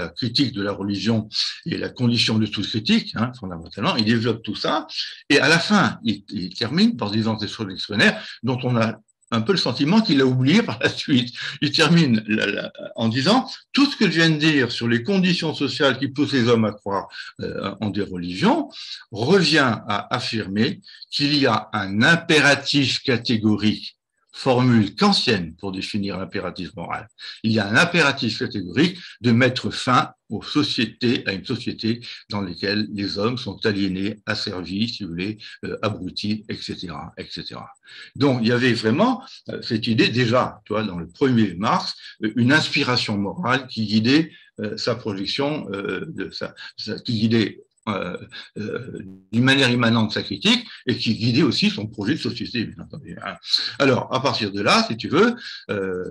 critique de la religion est la condition de toute critique, fondamentalement, il développe tout ça, et à la fin, il termine par disant des choses extraordinaires dont on a un peu le sentiment qu'il a oublié par la suite. Il termine en disant tout ce que je viens de dire sur les conditions sociales qui poussent les hommes à croire en des religions revient à affirmer qu'il y a un impératif catégorique, formule kantienne pour définir l'impératif moral. Il y a un impératif catégorique de mettre fin à une société dans laquelle les hommes sont aliénés, asservis, si vous voulez, abrutis, etc., etc. Donc, il y avait vraiment cette idée déjà, tu vois, dans le premier Marx, une inspiration morale qui guidait sa projection, qui guidait d'une manière immanente sa critique et qui guidait aussi son projet de société, bien entendu. Alors, à partir de là, si tu veux,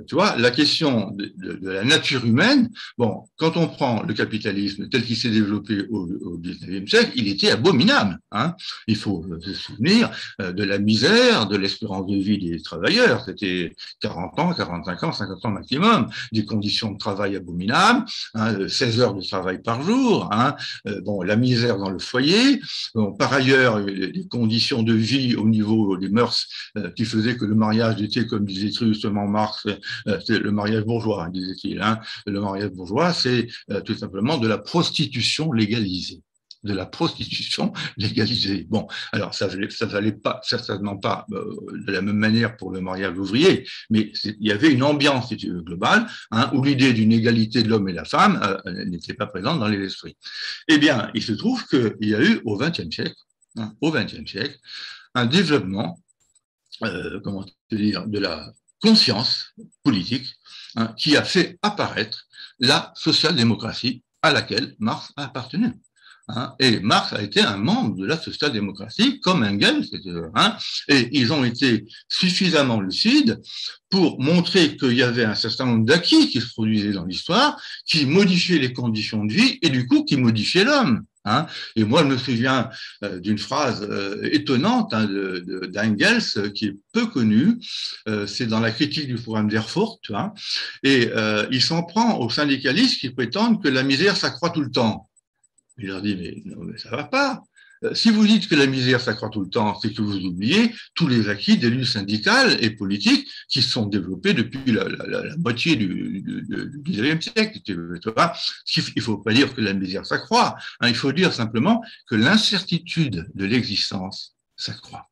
tu vois, la question de la nature humaine, bon, quand on prend le capitalisme tel qu'il s'est développé au XIXe siècle, il était abominable. Hein. Il faut se souvenir de la misère, de l'espérance de vie des travailleurs. C'était 40 ans, 45 ans, 50 ans maximum, des conditions de travail abominables, hein, 16 heures de travail par jour, hein, bon, la misère dans le foyer. Bon, par ailleurs, les conditions de vie au niveau des mœurs qui faisaient que le mariage était, comme disait justement Marx, c'est le mariage bourgeois, disait-il. Hein. Le mariage bourgeois, c'est tout simplement de la prostitution légalisée. De la prostitution légalisée. Bon, alors ça n'allait pas, certainement pas de la même manière pour le mariage ouvrier, mais il y avait une ambiance, si tu veux, globale, hein, où l'idée d'une égalité de l'homme et de la femme n'était pas présente dans les esprits. Eh bien, il se trouve qu'il y a eu au XXe siècle, hein, au XXe siècle, un développement, comment te dire, de la conscience politique, hein, qui a fait apparaître la social-démocratie à laquelle Marx a appartenu. Hein, et Marx a été un membre de la social-démocratie, comme Engels, hein, et ils ont été suffisamment lucides pour montrer qu'il y avait un certain nombre d'acquis qui se produisaient dans l'histoire, qui modifiaient les conditions de vie et du coup qui modifiaient l'homme. Hein. Et moi, je me souviens d'une phrase étonnante hein, d'Engels qui est peu connue, c'est dans la critique du programme d'Erfurt, hein, et il s'en prend aux syndicalistes qui prétendent que la misère s'accroît tout le temps. Il leur dit, mais non, mais ça va pas. Si vous dites que la misère s'accroît tout le temps, c'est que vous oubliez tous les acquis des luttes syndicales et politiques qui se sont développés depuis la moitié du XIXe siècle. Tu vois. Il ne faut pas dire que la misère s'accroît, hein, il faut dire simplement que l'incertitude de l'existence s'accroît.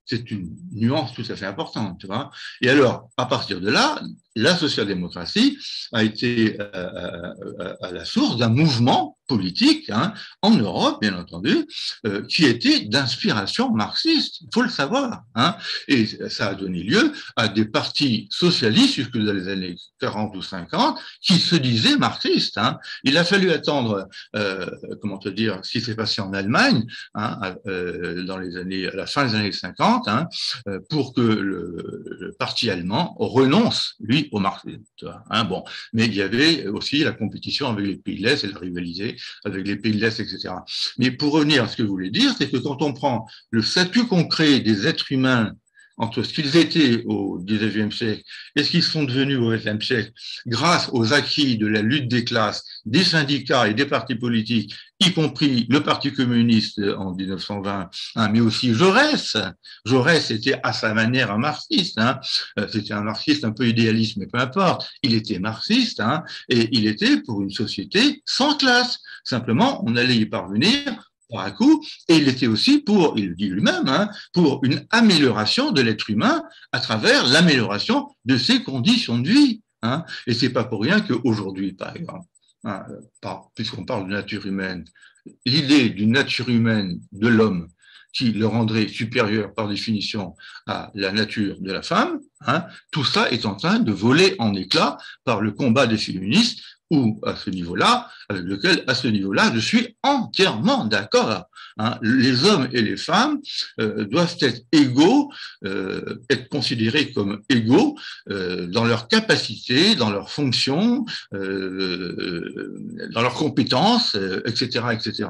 C'est une nuance tout à fait importante, tu vois. Et alors, à partir de là, la social-démocratie a été à la source d'un mouvement politique hein, en Europe, bien entendu, qui était d'inspiration marxiste, il faut le savoir. Hein. Et ça a donné lieu à des partis socialistes jusque dans les années 40 ou 50 qui se disaient marxistes. Hein. Il a fallu attendre, comment te dire, ce qui s'est passé en Allemagne hein, dans les années, à la fin des années 50 hein, pour que le parti allemand renonce, lui, au marxisme. Hein, bon. Mais il y avait aussi la compétition avec les pays de l'Est et la rivalité avec les pays de l'Est, etc. Mais pour revenir à ce que je voulais dire, c'est que quand on prend le statut concret des êtres humains entre ce qu'ils étaient au XIXe siècle et ce qu'ils sont devenus au XXe siècle, grâce aux acquis de la lutte des classes, des syndicats et des partis politiques, y compris le Parti communiste en 1920, hein, mais aussi Jaurès. Jaurès était à sa manière un marxiste. Hein. C'était un marxiste un peu idéaliste, mais peu importe. Il était marxiste hein, et il était pour une société sans classe. Simplement, on allait y parvenir par un coup, et il était aussi pour, il le dit lui-même, hein, pour une amélioration de l'être humain à travers l'amélioration de ses conditions de vie. Hein. Et c'est pas pour rien qu'aujourd'hui, par exemple, hein, puisqu'on parle de nature humaine, l'idée d'une nature humaine de l'homme qui le rendrait supérieur par définition à la nature de la femme, hein, tout ça est en train de voler en éclats par le combat des féministes ou à ce niveau-là, avec lequel, à ce niveau-là, je suis entièrement d'accord. Hein. Les hommes et les femmes doivent être égaux, être considérés comme égaux dans leurs capacités, dans leurs fonctions, dans leurs compétences, etc., etc.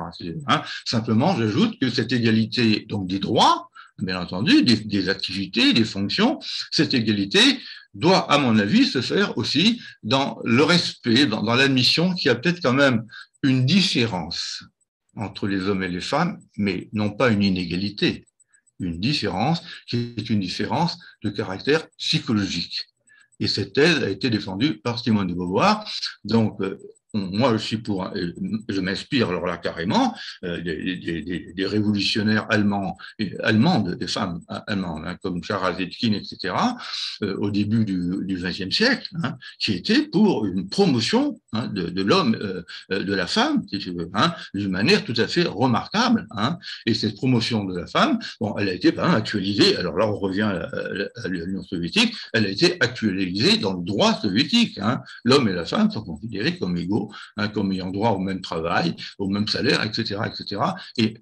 Hein. Simplement, j'ajoute que cette égalité donc des droits, bien entendu, des activités, des fonctions, cette égalité doit, à mon avis, se faire aussi dans le respect, dans l'admission qu'il y a peut-être quand même une différence entre les hommes et les femmes, mais non pas une inégalité, une différence qui est une différence de caractère psychologique. Et cette thèse a été défendue par Simone de Beauvoir. Donc, moi, je suis pour, je m'inspire alors là carrément des révolutionnaires allemands, allemandes, des femmes allemandes, hein, comme Clara Zetkin, etc., au début du XXe siècle, hein, qui étaient pour une promotion hein, de l'homme, de la femme, si tu veux, hein, d'une manière tout à fait remarquable. Hein, et cette promotion de la femme, bon, elle a été quand même actualisée. Alors là, on revient à l'Union soviétique. Elle a été actualisée dans le droit soviétique. Hein. L'homme et la femme sont considérés comme égaux égaux, hein, comme ayant droit au même travail, au même salaire, etc., et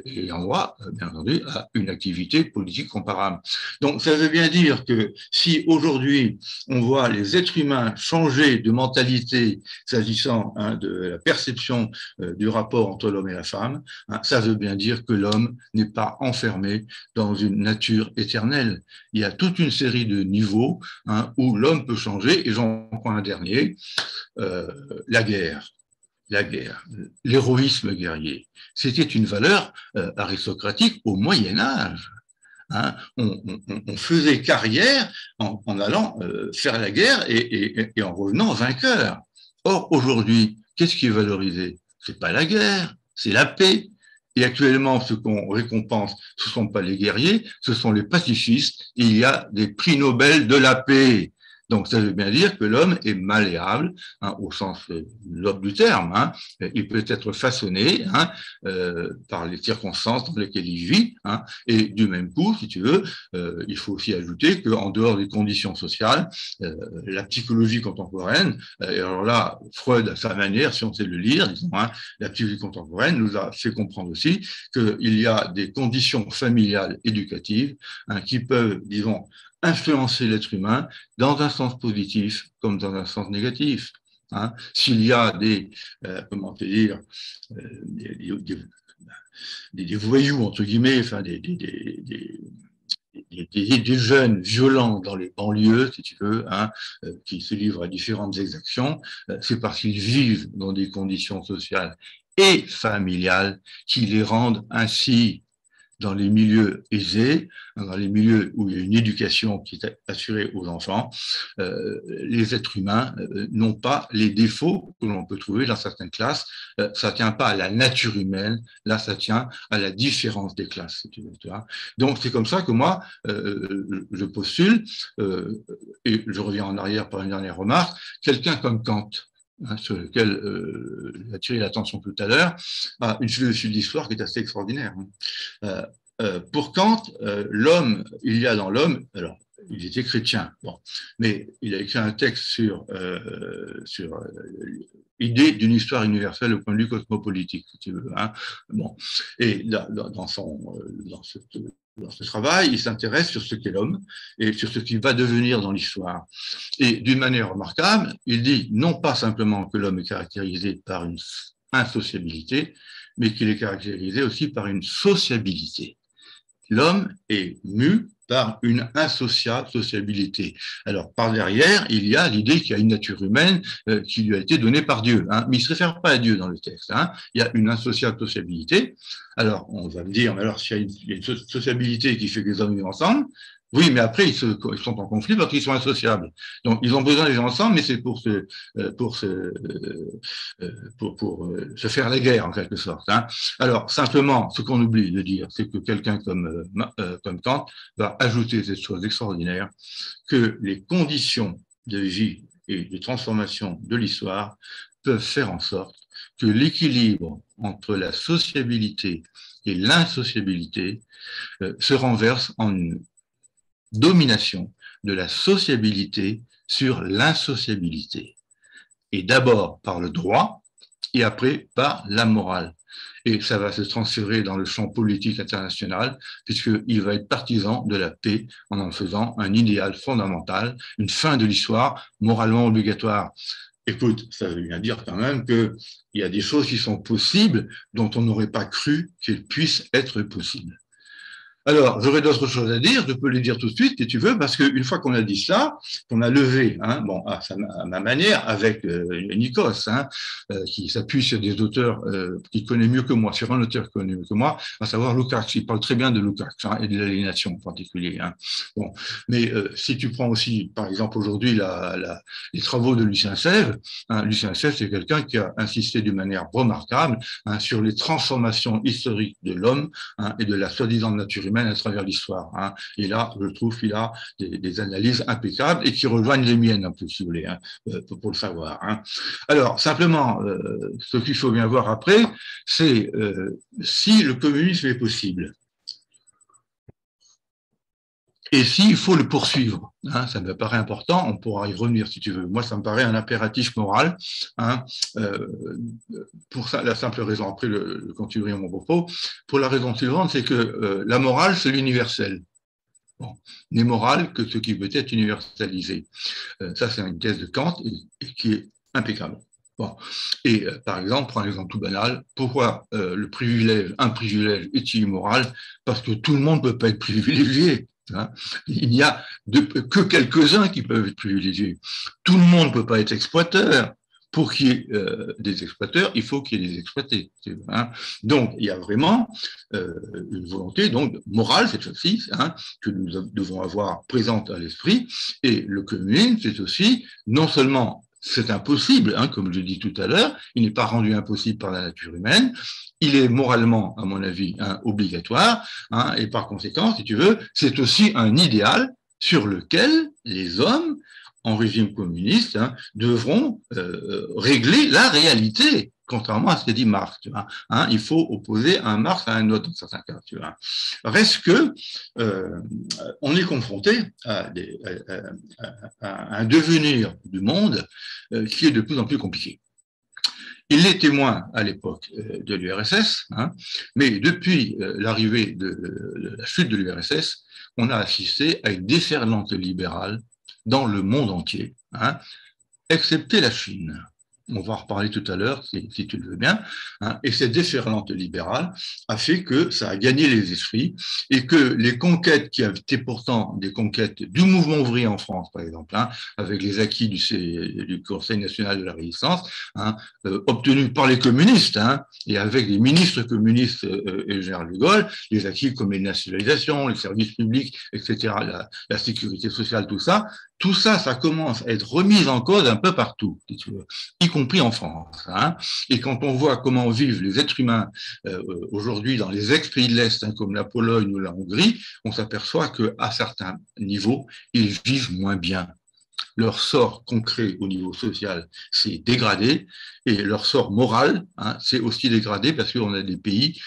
ayant droit, bien entendu, à une activité politique comparable. Donc, ça veut bien dire que si aujourd'hui on voit les êtres humains changer de mentalité s'agissant, hein, de la perception du rapport entre l'homme et la femme, hein, ça veut bien dire que l'homme n'est pas enfermé dans une nature éternelle. Il y a toute une série de niveaux, hein, où l'homme peut changer, et j'en prends un dernier, euh, la guerre. La guerre, l'héroïsme guerrier, c'était une valeur aristocratique au Moyen Âge. Hein, on faisait carrière en allant faire la guerre et en revenant vainqueur. Or, aujourd'hui, qu'est-ce qui est valorisé? C'est pas la guerre, c'est la paix. Et actuellement, ce qu'on récompense, ce ne sont pas les guerriers, ce sont les pacifistes. Il y a des prix Nobel de la paix. Donc, ça veut bien dire que l'homme est malléable, hein, au sens noble du terme. Hein. Il peut être façonné, hein, par les circonstances dans lesquelles il vit. Hein. Et du même coup, si tu veux, il faut aussi ajouter qu'en dehors des conditions sociales, la psychologie contemporaine, et alors là, Freud, à sa manière, si on sait le lire, disons, hein, la psychologie contemporaine nous a fait comprendre aussi qu'il y a des conditions familiales éducatives, hein, qui peuvent, disons, influencer l'être humain dans un sens positif comme dans un sens négatif. Hein. S'il y a des, comment te dire, des voyous, entre guillemets, enfin, des jeunes violents dans les banlieues, si tu veux, hein, qui se livrent à différentes exactions, c'est parce qu'ils vivent dans des conditions sociales et familiales qui les rendent ainsi. Dans les milieux aisés, dans les milieux où il y a une éducation qui est assurée aux enfants, les êtres humains n'ont pas les défauts que l'on peut trouver dans certaines classes. Ça ne tient pas à la nature humaine, là ça tient à la différence des classes. Si tu veux, tu vois. Donc c'est comme ça que moi, je postule, et je reviens en arrière par une dernière remarque, quelqu'un comme Kant, hein, sur lequel j'ai attiré l'attention tout à l'heure, a une philosophie de l'histoire qui est assez extraordinaire. Pour Kant, l'homme, il y a dans l'homme, alors il était chrétien, bon, mais il a écrit un texte sur l'idée d'une histoire universelle au point de vue cosmopolitique, si tu veux. Hein. Bon. Et dans ce travail, il s'intéresse sur ce qu'est l'homme et sur ce qu'il va devenir dans l'histoire. Et d'une manière remarquable, il dit non pas simplement que l'homme est caractérisé par une insociabilité, mais qu'il est caractérisé aussi par une sociabilité. L'homme est mu par une sociabilité. Alors, par derrière, il y a l'idée qu'il y a une nature humaine qui lui a été donnée par Dieu. Hein, mais il ne se réfère pas à Dieu dans le texte. Hein. Il y a une sociabilité. Alors, on va me dire, mais alors, s'il y a une sociabilité qui fait que les hommes vivent ensemble, oui, mais après, ils sont en conflit parce qu'ils sont insociables. Donc, ils ont besoin des gens ensemble, mais c'est pour se faire la guerre, en quelque sorte. Hein. Alors, simplement, ce qu'on oublie de dire, c'est que quelqu'un comme Kant va ajouter cette chose extraordinaire, que les conditions de vie et de transformation de l'histoire peuvent faire en sorte que l'équilibre entre la sociabilité et l'insociabilité se renverse en une domination de la sociabilité sur l'insociabilité. Et d'abord par le droit, et après par la morale. Et ça va se transférer dans le champ politique international, puisqu'il va être partisan de la paix en faisant un idéal fondamental, une fin de l'histoire moralement obligatoire. Écoute, ça veut bien dire quand même qu'il y a des choses qui sont possibles dont on n'aurait pas cru qu'elles puissent être possibles. Alors, j'aurais d'autres choses à dire, je peux les dire tout de suite, si tu veux, parce qu'une fois qu'on a dit ça, qu'on a levé, hein, bon, à ma manière, avec Nikos, hein, qui s'appuie sur des auteurs qu'il connaît mieux que moi, sur un auteur qu'il connaît mieux que moi, à savoir Lukács. Il parle très bien de Lukács, hein, et de l'aliénation en particulier. Hein. Bon, mais si tu prends aussi, par exemple, aujourd'hui, les travaux de Lucien Sèvres, hein, Lucien Sèvres, c'est quelqu'un qui a insisté d'une manière remarquable, hein, sur les transformations historiques de l'homme, hein, et de la soi-disant nature humaine à travers l'histoire. Hein. Et là, je trouve qu'il a des analyses impeccables et qui rejoignent les miennes, un peu, si vous voulez, hein, pour le savoir. Hein. Alors, simplement, ce qu'il faut bien voir après, c'est si le communisme est possible. Et s'il faut le poursuivre, hein, ça me paraît important, on pourra y revenir si tu veux. Moi, ça me paraît un impératif moral, hein, pour ça, la simple raison, après le continuer mon propos, pour la raison suivante, c'est que la morale, c'est l'universel. Bon, n'est moral que ce qui peut être universalisé. Ça, c'est une thèse de Kant et qui est impeccable. Bon. Et par exemple, prends un exemple tout banal, pourquoi un privilège est-il immoral? Parce que tout le monde ne peut pas être privilégié. Hein. Il n'y a que quelques-uns qui peuvent être privilégiés. Tout le monde ne peut pas être exploiteur. Pour qu'il y ait des exploiteurs, il faut qu'il y ait des exploités. Hein. Donc, il y a vraiment une volonté donc, morale, cette fois-ci, hein, que nous devons avoir présente à l'esprit. Et le communisme, c'est aussi, non seulement c'est impossible, hein, comme je dis tout à l'heure, il n'est pas rendu impossible par la nature humaine, il est moralement, à mon avis, obligatoire, hein, et par conséquent, si tu veux, c'est aussi un idéal sur lequel les hommes en régime communiste, hein, devront régler la réalité, contrairement à ce que dit Marx. Tu vois, hein, il faut opposer un Marx à un autre dans certains cas. Tu vois. Reste que on est confronté à un devenir du monde qui est de plus en plus compliqué. Il est témoin à l'époque de l'URSS, hein, mais depuis l'arrivée de la chute de l'URSS, on a assisté à une déferlante libérale dans le monde entier, hein, excepté la Chine. On va en reparler tout à l'heure, si tu le veux bien. Hein. Et cette déferlante libérale a fait que ça a gagné les esprits et que les conquêtes qui avaient été pourtant des conquêtes du mouvement ouvrier en France, par exemple, hein, avec les acquis du Conseil national de la résistance, hein, obtenus par les communistes, hein, et avec les ministres communistes et le général de Gaulle, les acquis comme les nationalisations, les services publics, etc., la sécurité sociale, tout ça, ça commence à être remis en cause un peu partout, si tu veux, y compris en France. Hein. Et quand on voit comment vivent les êtres humains aujourd'hui dans les ex-pays de l'Est, hein, comme la Pologne ou la Hongrie, on s'aperçoit qu'à certains niveaux, ils vivent moins bien. Leur sort concret au niveau social s'est dégradé et leur sort moral hein, s'est aussi dégradé parce qu'on a des pays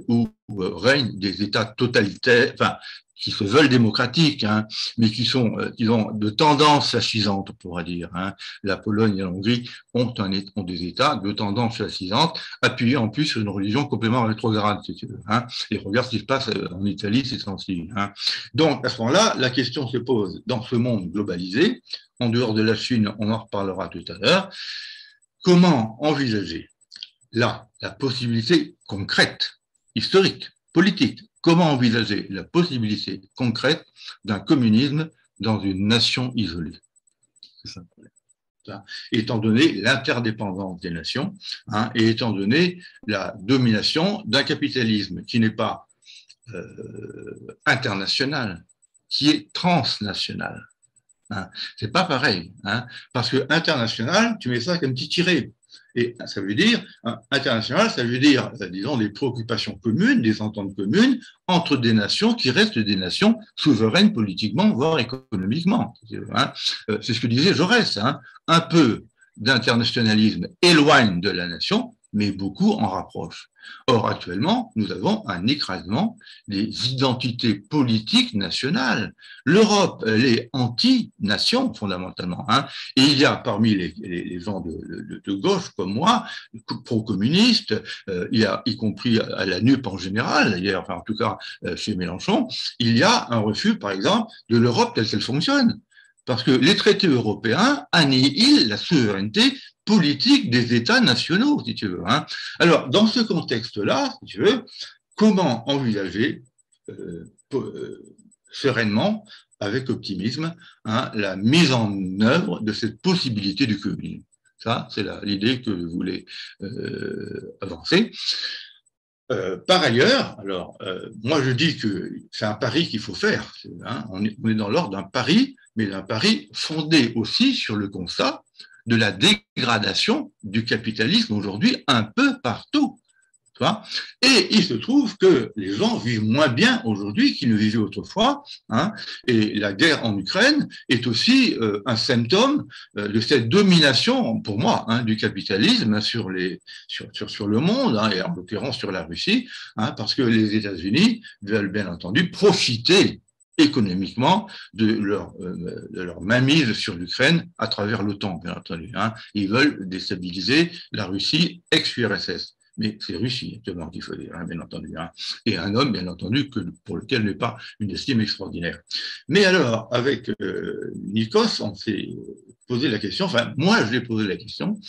où règnent des États totalitaires, enfin, qui se veulent démocratiques, hein, mais qui sont, disons, de tendance fascisante, on pourrait dire. Hein. La Pologne et la Hongrie ont des États de tendance fascisante, appuyés en plus sur une religion complètement rétrograde, si tu veux. Hein. Et regarde ce qui se passe en Italie ces temps-ci. Hein. Donc, à ce moment-là, la question se pose, dans ce monde globalisé, en dehors de la Chine, on en reparlera tout à l'heure, comment envisager là la possibilité concrète, historique, politique, comment envisager la possibilité concrète d'un communisme dans une nation isolée? C'est ça le problème. Étant donné l'interdépendance des nations hein, et étant donné la domination d'un capitalisme qui n'est pas international, qui est transnational. Hein. C'est pas pareil, hein, parce que international, tu mets ça comme petit tiré. Et ça veut dire, international, ça veut dire, disons, des préoccupations communes, des ententes communes entre des nations qui restent des nations souveraines politiquement, voire économiquement. Hein. C'est ce que disait Jaurès. Hein. Un peu d'internationalisme éloigne de la nation, mais beaucoup en rapproche. Or, actuellement, nous avons un écrasement des identités politiques nationales. L'Europe, elle est anti-nation, fondamentalement. Hein. Et il y a parmi les gens de gauche, comme moi, pro-communistes, y compris à la NUP en général, d'ailleurs, enfin, en tout cas chez Mélenchon, il y a un refus, par exemple, de l'Europe telle qu'elle fonctionne. Parce que les traités européens annihilent la souveraineté politique des États nationaux, si tu veux. Hein. Alors, dans ce contexte-là, si tu veux, comment envisager sereinement, avec optimisme, hein, la mise en œuvre de cette possibilité du communisme? Ça, c'est l'idée que je voulais avancer. Par ailleurs, alors, moi je dis que c'est un pari qu'il faut faire. Hein, on est dans l'ordre d'un pari, mais d'un pari fondé aussi sur le constat de la dégradation du capitalisme aujourd'hui un peu partout. Tu vois. Et il se trouve que les gens vivent moins bien aujourd'hui qu'ils ne vivaient autrefois. Hein, et la guerre en Ukraine est aussi un symptôme de cette domination, pour moi, hein, du capitalisme sur le monde, hein, et en l'occurrence sur la Russie, hein, parce que les États-Unis veulent bien entendu profiter économiquement de leur mainmise sur l'Ukraine à travers l'OTAN, bien entendu. Hein. Ils veulent déstabiliser la Russie ex-URSS. Mais c'est Russie actuellement qu'il faut dire, hein, bien entendu. Hein. Et un homme, bien entendu, pour lequel n'est pas une estime extraordinaire. Mais alors, avec Nikos, on s'est posé la question, enfin, moi, je lui ai posé la question,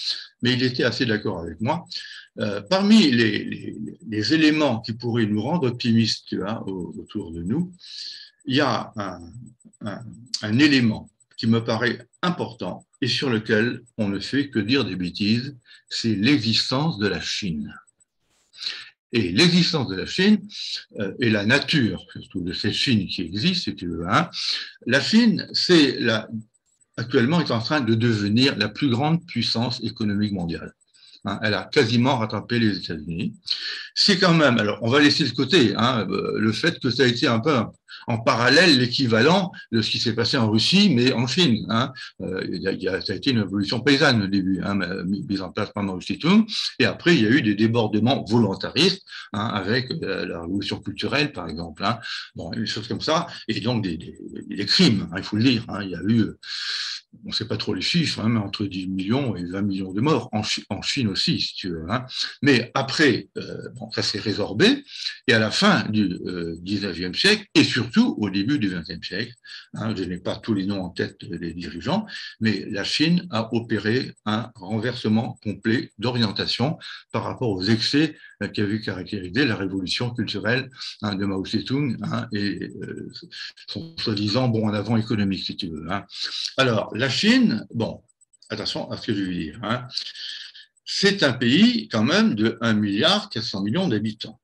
mais il était assez d'accord avec moi. Parmi les éléments qui pourraient nous rendre optimistes, tu vois, autour de nous, il y a un élément qui me paraît important et sur lequel on ne fait que dire des bêtises, c'est l'existence de la Chine. Et l'existence de la Chine et la nature, surtout de cette Chine qui existe, si tu veux, hein, la Chine, actuellement, est en train de devenir la plus grande puissance économique mondiale. Hein, elle a quasiment rattrapé les États-Unis. C'est quand même, alors on va laisser de côté hein, le fait que ça a été un peu en parallèle l'équivalent de ce qui s'est passé en Russie, mais en Chine. Hein. Ça a été une révolution paysanne au début, hein, mise en place par Mao Tse-tung, et après il y a eu des débordements volontaristes hein, avec la révolution culturelle, par exemple. Hein. Bon, des choses comme ça, et donc des crimes, hein, il faut le dire. Hein. Il y a eu on ne sait pas trop les chiffres, hein, mais entre 10 millions et 20 millions de morts, en Chine aussi, si tu veux. Hein. Mais après, bon, ça s'est résorbé, et à la fin du 19e siècle, et surtout au début du 20e siècle, hein, je n'ai pas tous les noms en tête des dirigeants, mais la Chine a opéré un renversement complet d'orientation par rapport aux excès qui avaient caractérisé la révolution culturelle hein, de Mao Tse-tung hein, et son soi-disant bon en avant économique, si tu veux. Hein. Alors, la Chine, bon, attention à ce que je vais dire, hein, c'est un pays quand même de 1,4 milliard d'habitants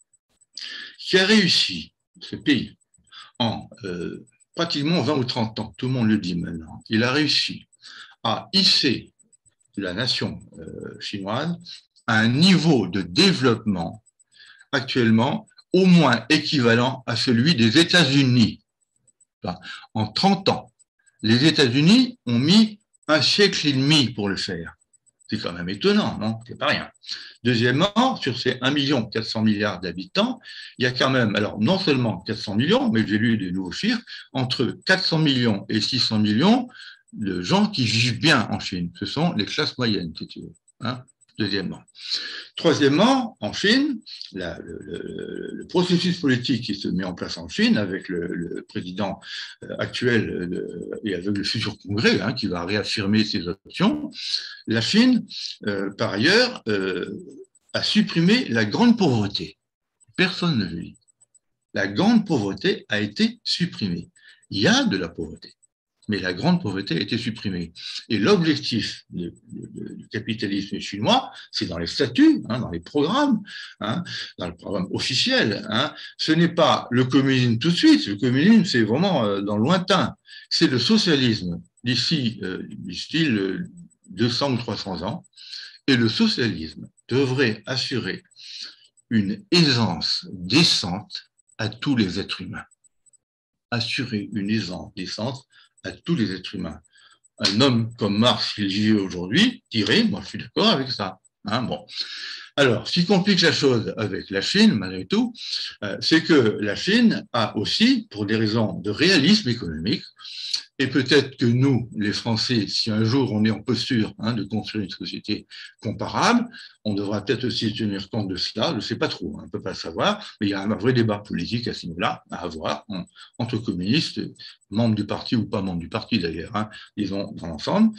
qui a réussi, ce pays, en pratiquement 20 ou 30 ans, tout le monde le dit maintenant, il a réussi à hisser la nation chinoise à un niveau de développement actuellement au moins équivalent à celui des États-Unis. Enfin, en 30 ans, les États-Unis ont mis 1 siècle et demi pour le faire. C'est quand même étonnant, non? C'est pas rien. Deuxièmement, sur ces 1,4 milliard d'habitants, il y a quand même, alors non seulement 400 millions, mais j'ai lu des nouveaux chiffres, entre 400 millions et 600 millions de gens qui vivent bien en Chine. Ce sont les classes moyennes, si tu veux. Hein, deuxièmement. Troisièmement, en Chine, le processus politique qui se met en place en Chine avec le président actuel et avec le futur congrès hein, qui va réaffirmer ses options, la Chine, par ailleurs, a supprimé la grande pauvreté. Personne ne le dit. La grande pauvreté a été supprimée. Il y a de la pauvreté, mais la grande pauvreté a été supprimée. Et l'objectif du capitalisme chinois, c'est dans les statuts, hein, dans les programmes, hein, dans le programme officiel. Hein, ce n'est pas le communisme tout de suite, le communisme c'est vraiment dans le lointain. C'est le socialisme d'ici, disent-ils, 200 ou 300 ans. Et le socialisme devrait assurer une aisance décente à tous les êtres humains. Assurer une aisance décente à tous les êtres humains. Un homme comme Marx, qui vit aujourd'hui, dirait, moi je suis d'accord avec ça. Hein, bon. Alors, ce qui complique la chose avec la Chine, malgré tout, c'est que la Chine a aussi, pour des raisons de réalisme économique, et peut-être que nous, les Français, si un jour on est en posture hein, de construire une société comparable, on devra peut-être aussi tenir compte de cela. Je ne sais pas trop, hein, on ne peut pas savoir, mais il y a un vrai débat politique à ce niveau-là à avoir entre communistes, membres du parti ou pas membres du parti d'ailleurs, hein, disons dans l'ensemble.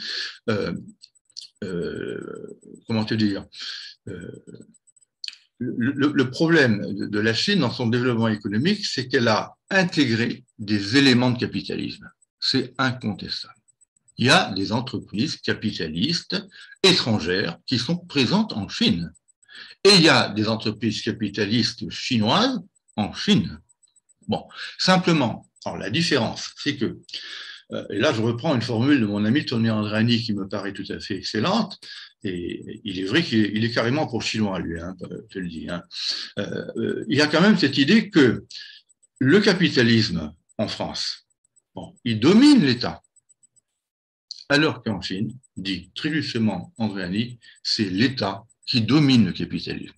Comment te dire le problème de la Chine dans son développement économique, c'est qu'elle a intégré des éléments de capitalisme. C'est incontestable. Il y a des entreprises capitalistes étrangères qui sont présentes en Chine. Et il y a des entreprises capitalistes chinoises en Chine. Bon, simplement, alors la différence, c'est que, et là je reprends une formule de mon ami Tony Andrani qui me paraît tout à fait excellente, et il est vrai qu'il est carrément pour chinois, lui, hein, je te le dis. Hein. Il y a quand même cette idée que le capitalisme en France, bon, il domine l'État, alors qu'en Chine, dit très justement Andréani, c'est l'État qui domine le capitalisme.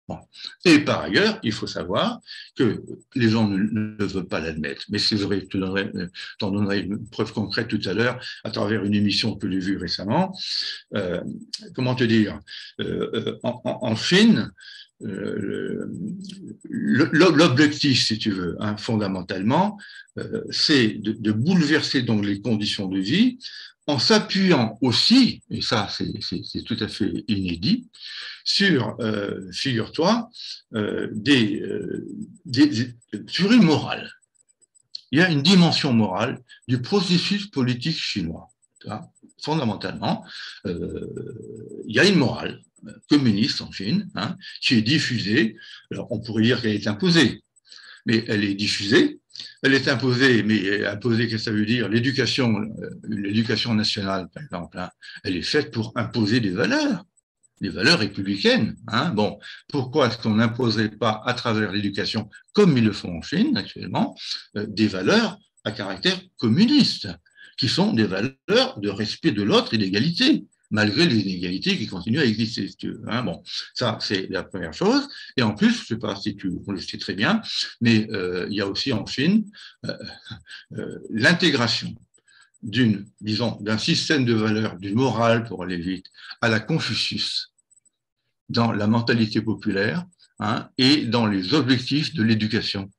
Bon. Et par ailleurs, il faut savoir que les gens ne veulent pas l'admettre. Mais c'est vrai, t'en donnerai une preuve concrète tout à l'heure à travers une émission que j'ai vue récemment. Comment te dire, en Chine, l'objectif, si tu veux, hein, fondamentalement, c'est de bouleverser donc les conditions de vie en s'appuyant aussi, et ça c'est tout à fait inédit, sur, figure-toi, sur une morale. Il y a une dimension morale du processus politique chinois. Fondamentalement, il y a une morale communiste en Chine, hein, qui est diffusée. Alors, on pourrait dire qu'elle est imposée, mais elle est diffusée. Elle est imposée, mais imposée, qu'est-ce que ça veut dire? L'éducation nationale, par exemple, hein, elle est faite pour imposer des valeurs républicaines. Hein. Bon, pourquoi est-ce qu'on n'imposerait pas à travers l'éducation, comme ils le font en Chine actuellement, des valeurs à caractère communiste, qui sont des valeurs de respect de l'autre et d'égalité, malgré les inégalités qui continuent à exister. Hein. Bon, ça, c'est la première chose. Et en plus, je ne sais pas si on le sait très bien, mais il y a aussi en Chine l'intégration d'un système de valeurs, d'une morale, pour aller vite, à la Confucius, dans la mentalité populaire, hein, et dans les objectifs de l'éducation.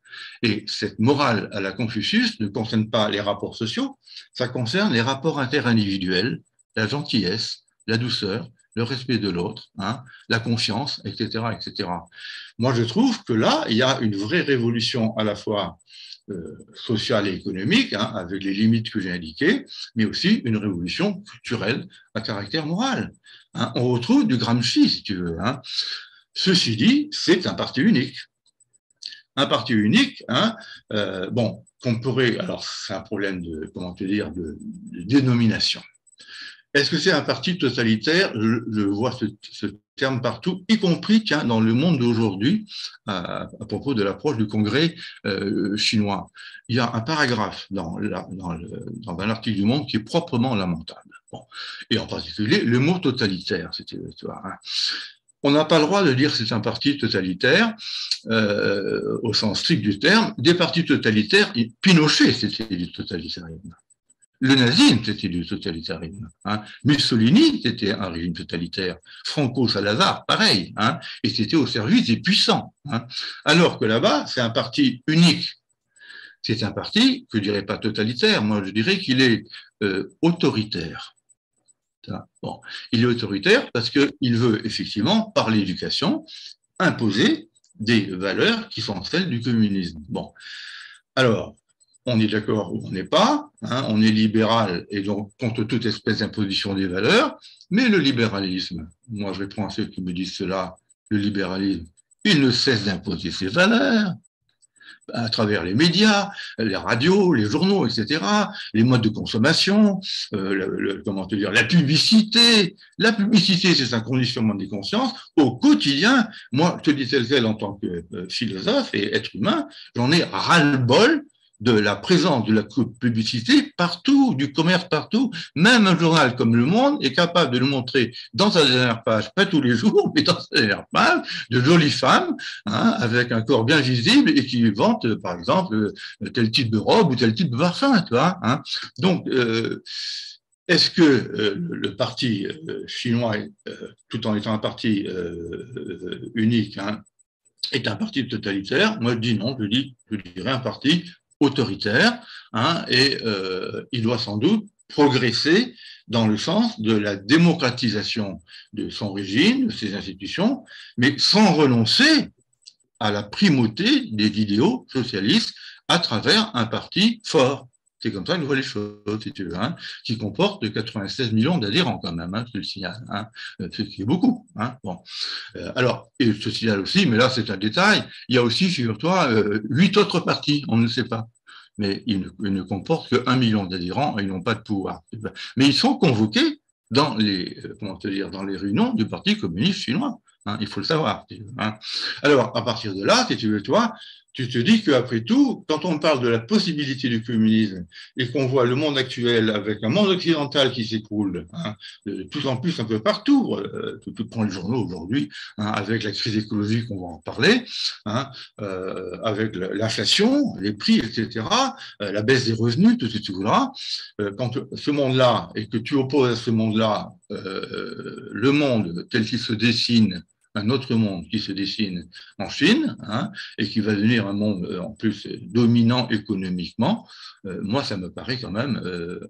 Et cette morale à la Confucius ne concerne pas les rapports sociaux, ça concerne les rapports interindividuels, la gentillesse, la douceur, le respect de l'autre, hein, la confiance, etc., etc. Moi, je trouve que là, il y a une vraie révolution à la fois sociale et économique, hein, avec les limites que j'ai indiquées, mais aussi une révolution culturelle à caractère moral. Hein. On retrouve du Gramsci, si tu veux. Hein. Ceci dit, c'est un parti unique. Un parti unique, hein, bon, qu'on pourrait, alors c'est un problème de, comment te dire, de dénomination. Est-ce que c'est un parti totalitaire? Je vois ce terme partout, y compris tiens, dans le monde d'aujourd'hui, à propos de l'approche du Congrès chinois. Il y a un paragraphe dans un article du Monde qui est proprement lamentable. Bon. Et en particulier, le mot totalitaire. Tu vois, hein. On n'a pas le droit de dire que c'est un parti totalitaire, au sens strict du terme. Des partis totalitaires, Pinochet, c'était du totalitarisme. Le nazisme, c'était du totalitarisme. Hein. Mussolini, c'était un régime totalitaire. Franco Salazar, pareil. Hein. Et c'était au service des puissants. Hein. Alors que là-bas, c'est un parti unique. C'est un parti que je ne dirais pas totalitaire. Moi, je dirais qu'il est autoritaire. Bon. Il est autoritaire parce qu'il veut effectivement, par l'éducation, imposer des valeurs qui sont celles du communisme. Bon. Alors, on est d'accord ou on n'est pas, hein, on est libéral et donc contre toute espèce d'imposition des valeurs, mais le libéralisme, moi je vais prendre ceux qui me disent cela, le libéralisme, il ne cesse d'imposer ses valeurs à travers les médias, les radios, les journaux, etc., les modes de consommation, comment te dire, la publicité. La publicité, c'est un conditionnement des consciences au quotidien. Moi, je te dis tel quel en tant que philosophe et être humain, j'en ai ras-le-bol de la présence de la publicité partout, du commerce partout. Même un journal comme Le Monde est capable de nous montrer dans sa dernière page, pas tous les jours, mais dans sa dernière page, de jolies femmes, hein, avec un corps bien visible et qui vantent, par exemple, tel type de robe ou tel type de parfum, tu vois. Hein. Donc, est-ce que le parti chinois, tout en étant un parti unique, hein, est un parti totalitaire? Moi, je dis non, je dirais un parti autoritaire, hein, et il doit sans doute progresser dans le sens de la démocratisation de son régime, de ses institutions, mais sans renoncer à la primauté des idéaux socialistes à travers un parti fort. C'est comme ça que je vois les choses, si tu veux, hein, qui comporte 96 millions d'adhérents quand même, hein, je te le signale, hein, ce qui est beaucoup. Hein, bon. Alors, et je te signale aussi, mais là c'est un détail, il y a aussi, figure-toi, 8 autres partis, on ne sait pas. Mais ils ne comportent que 1 million d'adhérents et ils n'ont pas de pouvoir. Mais ils sont convoqués dans les, comment te dire, dans les réunions du Parti communiste chinois. Hein, il faut le savoir. Hein. Alors, à partir de là, si tu veux, toi, tu te dis qu'après tout, quand on parle de la possibilité du communisme et qu'on voit le monde actuel avec un monde occidental qui s'écroule, hein, de plus en plus un peu partout, tu prends les journaux aujourd'hui, hein, avec la crise écologique, on va en parler, hein, avec l'inflation, les prix, etc., la baisse des revenus, tout ce que tu voudras, quand ce monde-là, et que tu opposes à ce monde-là le monde tel qu'il se dessine, un autre monde qui se dessine en Chine, hein, et qui va devenir un monde en plus dominant économiquement, moi ça me paraît quand même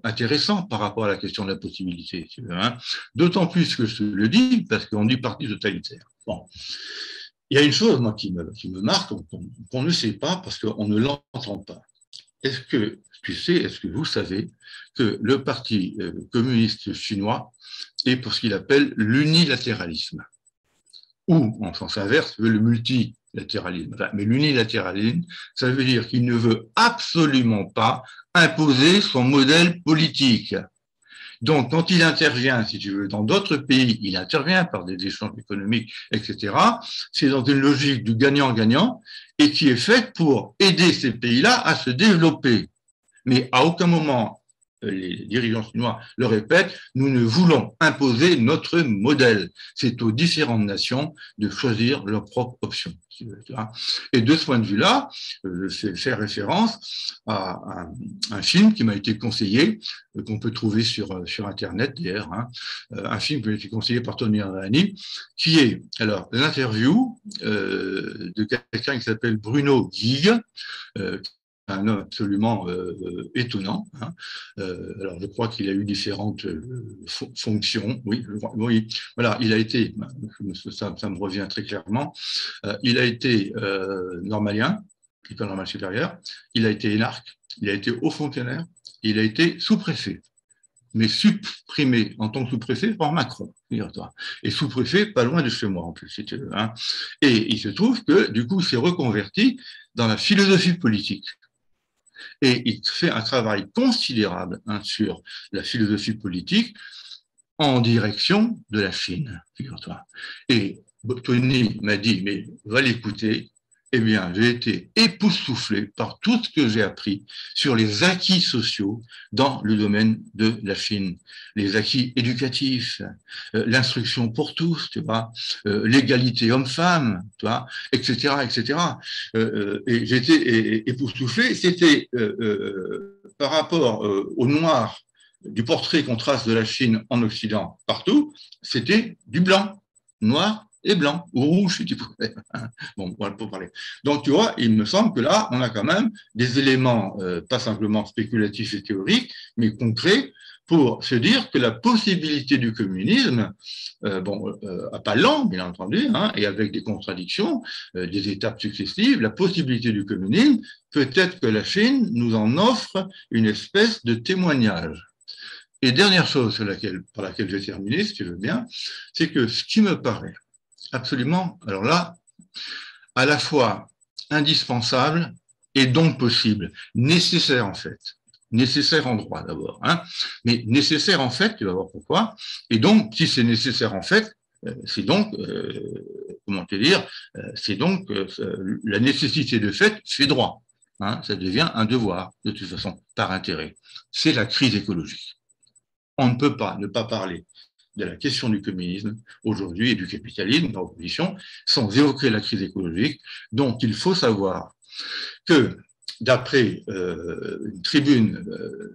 intéressant par rapport à la question de la possibilité. Tu veux, hein. D'autant plus que je te le dis, parce qu'on dit parti totalitaire. Bon. Il y a une chose, moi, qui me marque, qu'on ne sait pas parce qu'on ne l'entend pas. Est-ce que tu sais, est-ce que vous savez que le Parti communiste chinois est pour ce qu'il appelle l'unilatéralisme, ou, en sens inverse, le multilatéralisme. Enfin, mais l'unilatéralisme, ça veut dire qu'il ne veut absolument pas imposer son modèle politique. Donc, quand il intervient, si tu veux, dans d'autres pays, il intervient par des échanges économiques, etc. C'est dans une logique du gagnant-gagnant et qui est faite pour aider ces pays-là à se développer. Mais à aucun moment, les dirigeants chinois le répètent, nous ne voulons imposer notre modèle. C'est aux différentes nations de choisir leur propre option. Et de ce point de vue-là, je fais référence à un film qui m'a été conseillé, qu'on peut trouver sur Internet d'ailleurs, hein, un film qui m'a été conseillé par Tony Arani, qui est alors l'interview de quelqu'un qui s'appelle Bruno Guig, un homme absolument étonnant. Hein. Alors, je crois qu'il a eu différentes fonctions. Oui, voilà, il a été, ça me revient très clairement, il a été normalien, école normale supérieure, il a été énarque, il a été haut fonctionnaire, il a été sous-préfet, mais supprimé en tant que sous-préfet par Macron, et sous-préfet pas loin de chez moi en plus, si tu veux. Hein. Et il se trouve que, du coup, il s'est reconverti dans la philosophie politique. Et il fait un travail considérable hein, sur la philosophie politique en direction de la Chine, figure-toi. Et Tony m'a dit, mais va l'écouter. Eh bien, j'ai été époustouflé par tout ce que j'ai appris sur les acquis sociaux dans le domaine de la Chine. Les acquis éducatifs, l'instruction pour tous, tu vois, l'égalité homme-femme, tu vois, etc., etc. Et j'étais époustouflé. C'était par rapport au noir du portrait qu'on trace de la Chine en Occident partout, c'était du blanc, noir et blanc, ou rouge, si tu préfères. Bon, voilà pour parler. Donc, tu vois, il me semble que là, on a quand même des éléments, pas simplement spéculatifs et théoriques, mais concrets, pour se dire que la possibilité du communisme, à pas lent, bien entendu, hein, et avec des contradictions, des étapes successives, la possibilité du communisme, peut-être que la Chine nous en offre une espèce de témoignage. Et dernière chose par laquelle je vais terminer, si tu veux bien, c'est que ce qui me paraît absolument, alors là, à la fois indispensable et donc possible, nécessaire en fait, nécessaire en droit d'abord, hein, mais nécessaire en fait, tu vas voir pourquoi, et donc si c'est nécessaire en fait, c'est donc, comment te dire, c'est donc la nécessité de fait fait droit, hein, ça devient un devoir de toute façon, par intérêt, c'est la crise écologique. On ne peut pas ne pas parler de la question du communisme aujourd'hui et du capitalisme dans l'opposition sans évoquer la crise écologique, dont il faut savoir que, d'après une tribune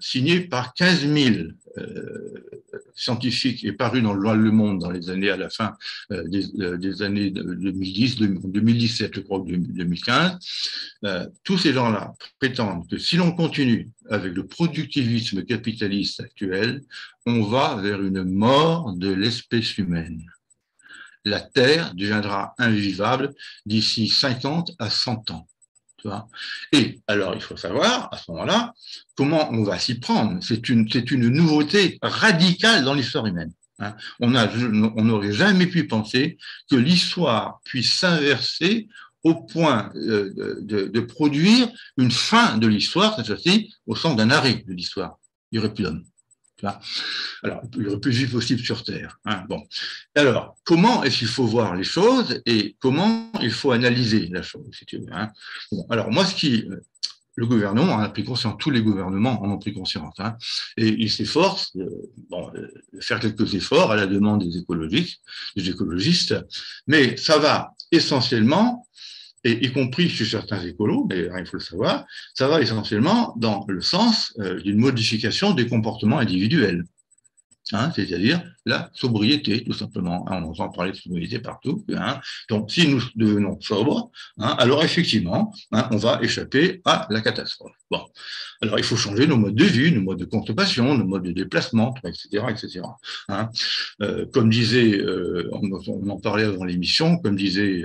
signée par 15 000 scientifiques et parue dans Le Monde dans les années à la fin des années 2010, 2017, je crois, 2015, tous ces gens-là prétendent que si l'on continue avec le productivisme capitaliste actuel, on va vers une mort de l'espèce humaine. La Terre deviendra invivable d'ici 50 à 100 ans. Tu vois. Et alors, il faut savoir, à ce moment-là, comment on va s'y prendre. C'est une nouveauté radicale dans l'histoire humaine. Hein. On n'aurait jamais pu penser que l'histoire puisse s'inverser au point de produire une fin de l'histoire, cette fois-ci, au sens d'un arrêt de l'histoire. Il n'y aurait plus d'hommes. Alors, le plus vite possible sur Terre. Hein, bon. Alors, comment est-ce qu'il faut voir les choses et comment il faut analyser la chose, si tu veux. Hein. Bon, alors, moi, le gouvernement en a pris conscience, tous les gouvernements en ont pris conscience, hein, et ils s'efforcent de faire quelques efforts à la demande des écologistes, mais ça va essentiellement, et y compris chez certains écolos, mais il faut le savoir, ça va essentiellement dans le sens d'une modification des comportements individuels. Hein, c'est-à-dire la sobriété, tout simplement. On entend parler de sobriété partout. Hein. Donc, si nous devenons sobres, hein, alors effectivement, hein, on va échapper à la catastrophe. Bon. Alors, il faut changer nos modes de vie, nos modes de consommation, nos modes de déplacement, etc., etc. Hein. Comme disait, on en parlait avant l'émission, comme disait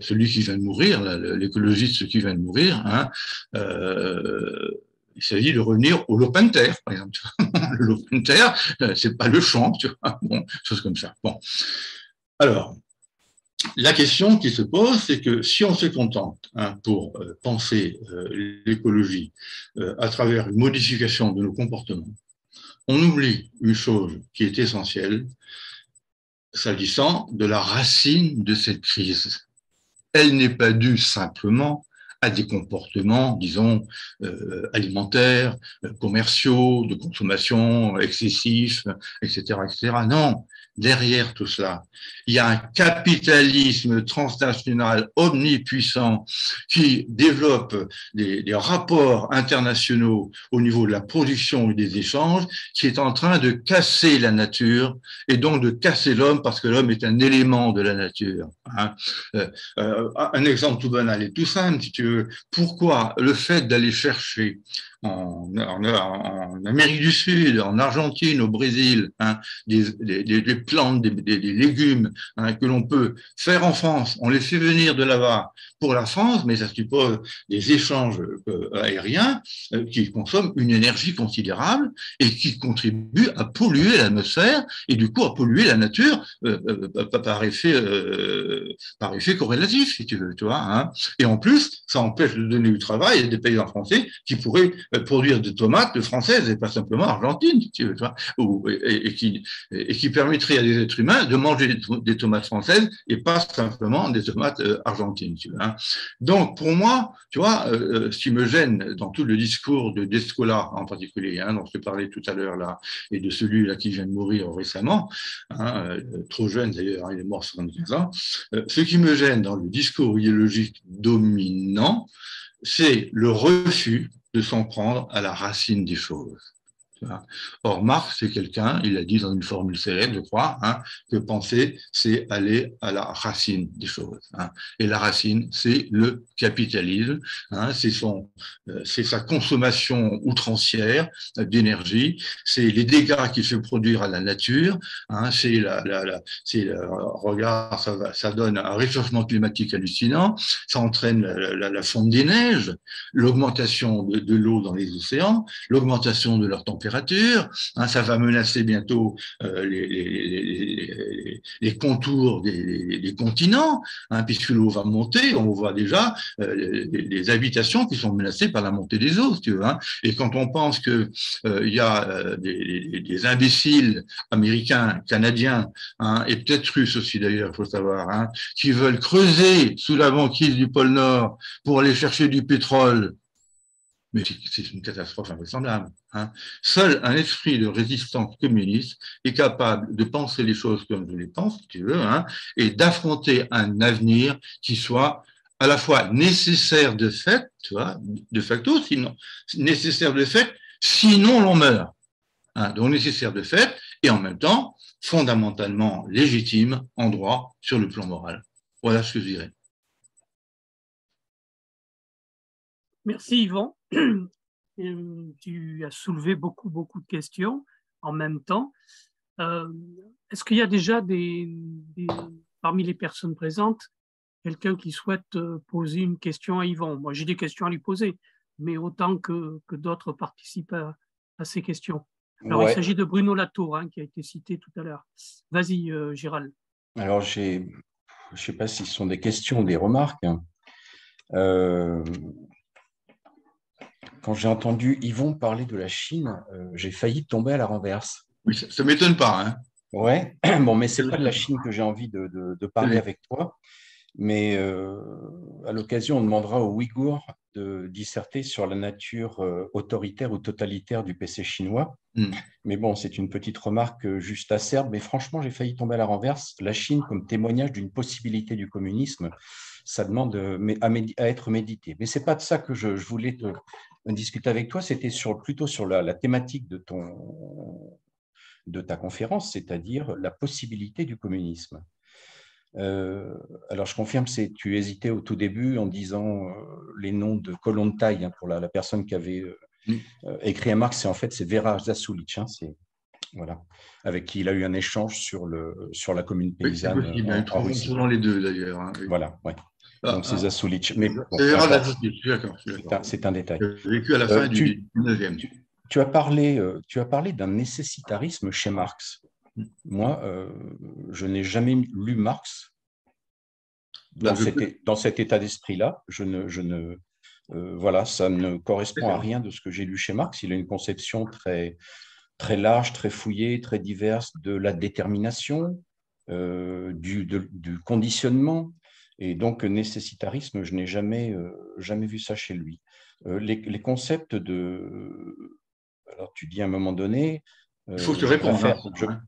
celui qui vient de mourir, l'écologiste qui vient de mourir, hein, il s'agit de revenir au lopin de terre, par exemple. Le lopin de terre, c'est pas le champ, tu vois. Bon, choses comme ça. Bon. Alors, la question qui se pose, c'est que si on se contente hein, pour penser l'écologie à travers une modification de nos comportements, on oublie une chose qui est essentielle, s'agissant de la racine de cette crise. Elle n'est pas due simplement à des comportements, disons, alimentaires, commerciaux, de consommation excessifs, etc., etc. Non, derrière tout cela, il y a un capitalisme transnational omnipuissant qui développe des rapports internationaux au niveau de la production et des échanges, qui est en train de casser la nature et donc de casser l'homme parce que l'homme est un élément de la nature. Hein. Un exemple tout banal et tout simple, si tu veux. Pourquoi le fait d'aller chercher en Amérique du Sud, en Argentine, au Brésil, hein, des plantes, des légumes hein, que l'on peut faire en France, on les fait venir de là-bas pour la France, mais ça suppose des échanges aériens qui consomment une énergie considérable et qui contribuent à polluer l'atmosphère et du coup à polluer la nature par effet corrélatif, si tu veux, tu vois. Hein. Et en plus, ça empêche de donner du travail à des paysans français qui pourraient produire des tomates françaises et pas simplement argentines, si tu veux, tu vois, et qui permettrait à des êtres humains de manger des tomates françaises et pas simplement des tomates argentines, tu vois. Hein. Donc, pour moi, tu vois, ce qui me gêne dans tout le discours de Descola en particulier, hein, dont je te parlais tout à l'heure là, et de celui-là qui vient de mourir récemment, hein, trop jeune d'ailleurs, il est mort à 75 ans, ce qui me gêne dans le discours idéologique dominant, c'est le refus de s'en prendre à la racine des choses. Or, Marx, c'est quelqu'un, il a dit dans une formule célèbre, je crois, hein, que penser, c'est aller à la racine des choses. Hein. Et la racine, c'est le capitalisme, hein, c'est sa consommation outrancière d'énergie, c'est les dégâts qu'il fait produire à la nature, hein, regarde, ça donne un réchauffement climatique hallucinant, ça entraîne la fonte des neiges, l'augmentation de l'eau dans les océans, l'augmentation de leur température, hein, ça va menacer bientôt les contours des continents, hein, puisque l'eau va monter, on voit déjà les habitations qui sont menacées par la montée des eaux, si tu veux, hein. Et quand on pense qu'il y a des imbéciles américains, canadiens, hein, et peut-être russes aussi d'ailleurs, il faut savoir, hein, qui veulent creuser sous la banquise du pôle Nord pour aller chercher du pétrole, mais c'est une catastrophe invraisemblable. Hein. Seul un esprit de résistance communiste est capable de penser les choses comme je les pense, si tu veux, hein, et d'affronter un avenir qui soit à la fois nécessaire de fait, tu vois, de facto, sinon nécessaire de fait, sinon l'on meurt. Hein, donc nécessaire de fait, et en même temps fondamentalement légitime en droit sur le plan moral. Voilà ce que je dirais. Merci Yvan. Tu as soulevé beaucoup de questions en même temps. Est-ce qu'il y a déjà parmi les personnes présentes quelqu'un qui souhaite poser une question à Yvan? Moi, j'ai des questions à lui poser, mais autant que d'autres participent à ces questions. Alors, il s'agit de Bruno Latour, hein, qui a été cité tout à l'heure. Vas-y, Gérald. Alors, je ne sais pas si ce sont des questions ou des remarques. quand j'ai entendu Yvon parler de la Chine, j'ai failli tomber à la renverse. Oui, ça ne m'étonne pas. Hein. Ouais, bon, mais c'est pas de la Chine que j'ai envie de parler Oui. avec toi, mais à l'occasion, on demandera aux Ouïghours de disserter sur la nature autoritaire ou totalitaire du PC chinois. Mais bon, c'est une petite remarque juste acerbe, mais franchement, j'ai failli tomber à la renverse. La Chine, comme témoignage d'une possibilité du communisme, ça demande à être médité. Mais ce n'est pas de ça que je voulais discuter avec toi, c'était plutôt sur la thématique de ta conférence, c'est-à-dire la possibilité du communisme. Alors, je confirme, tu hésitais au tout début en disant les noms de Kollontai, hein, pour la personne qui avait écrit à Marx, c'est Vera Zasulich, hein, voilà, avec qui il a eu un échange sur la commune paysanne en Russie. Selon les deux, d'ailleurs. Hein, oui. Voilà, ouais. Donc, c'est Zasulich. Mais bon, c'est Vera Zasulich, je suis d'accord. C'est un détail. J'ai vécu à la fin du 19e. Tu as parlé d'un nécessitarisme chez Marx. Moi, je n'ai jamais lu Marx dans cet état d'esprit-là. Voilà, ça ne correspond à rien de ce que j'ai lu chez Marx. Il a une conception très, très large, très fouillée, très diverse de la détermination, du conditionnement. Et donc, nécessitarisme, je n'ai jamais vu ça chez lui. Les concepts Alors, tu dis à un moment donné… Il faut que tu répondes.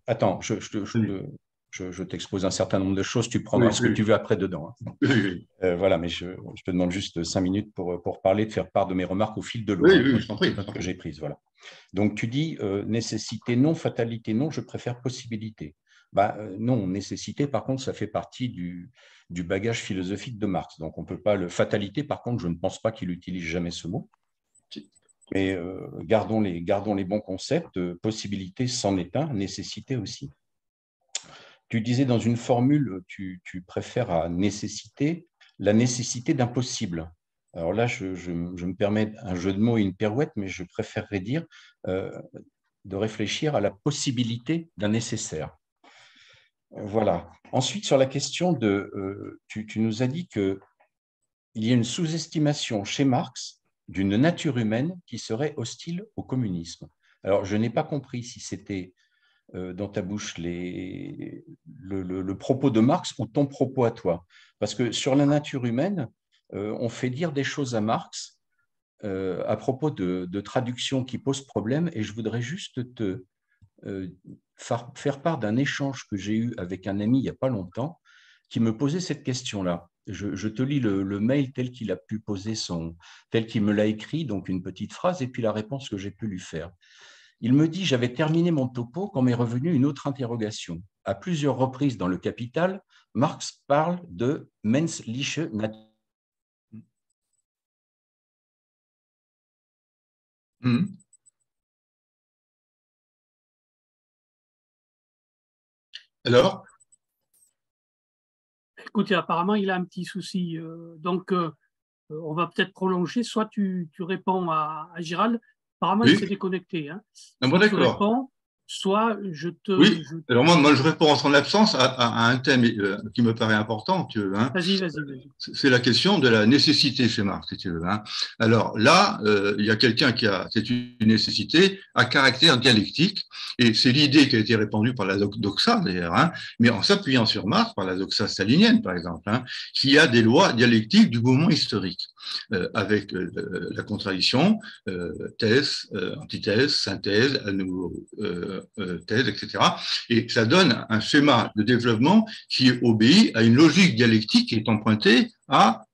Attends, je t'expose un certain nombre de choses, tu prendras ce que tu veux après dedans. Hein. Voilà, mais je te demande juste 5 minutes pour parler, de faire part de mes remarques au fil de l'eau que j'ai prises. Voilà. Donc, tu dis nécessité non, fatalité non, je préfère possibilité. Non, nécessité, par contre, ça fait partie du bagage philosophique de Marx. Donc, on ne peut pas le… Fatalité, par contre, je ne pense pas qu'il utilise jamais ce mot. Mais gardons les bons concepts. Possibilité, c'en est un. Nécessité aussi. Tu disais dans une formule, tu préfères à nécessité la nécessité d'un possible. Alors là, je me permets un jeu de mots et une pirouette, mais je préférerais dire de réfléchir à la possibilité d'un nécessaire. Voilà. Ensuite, sur la question tu nous as dit qu'il y a une sous-estimation chez Marx d'une nature humaine qui serait hostile au communisme. Alors, je n'ai pas compris si c'était dans ta bouche le propos de Marx ou ton propos à toi. Parce que sur la nature humaine, on fait dire des choses à Marx à propos de traductions qui posent problème, et je voudrais juste te faire part d'un échange que j'ai eu avec un ami il n'y a pas longtemps qui me posait cette question-là. Je te lis le mail tel qu'il a pu poser tel qu'il me l'a écrit, donc une petite phrase, et puis la réponse que j'ai pu lui faire. Il me dit « J'avais terminé mon topo quand m'est revenue une autre interrogation. À plusieurs reprises dans le Capital, Marx parle de menschliche Natur. » Alors ? Écoute, apparemment, il a un petit souci. Donc, on va peut-être prolonger. Soit tu réponds à Gérald. Apparemment, il s'est déconnecté. Hein. Bon, d'accord. Soit je te… Oui, alors moi, je réponds en son absence à un thème qui me paraît important, tu veux. Hein. Vas-y. C'est la question de la nécessité chez Marx, si tu veux. Hein. Alors là, il y a quelqu'un c'est une nécessité à caractère dialectique, et c'est l'idée qui a été répandue par la doxa, d'ailleurs, hein, mais en s'appuyant sur Marx, par la doxa stalinienne, par exemple, hein, qui a des lois dialectiques du mouvement historique, avec la contradiction, thèse, antithèse, synthèse, à nouveau thèse, etc. Et ça donne un schéma de développement qui obéit à une logique dialectique qui est empruntée à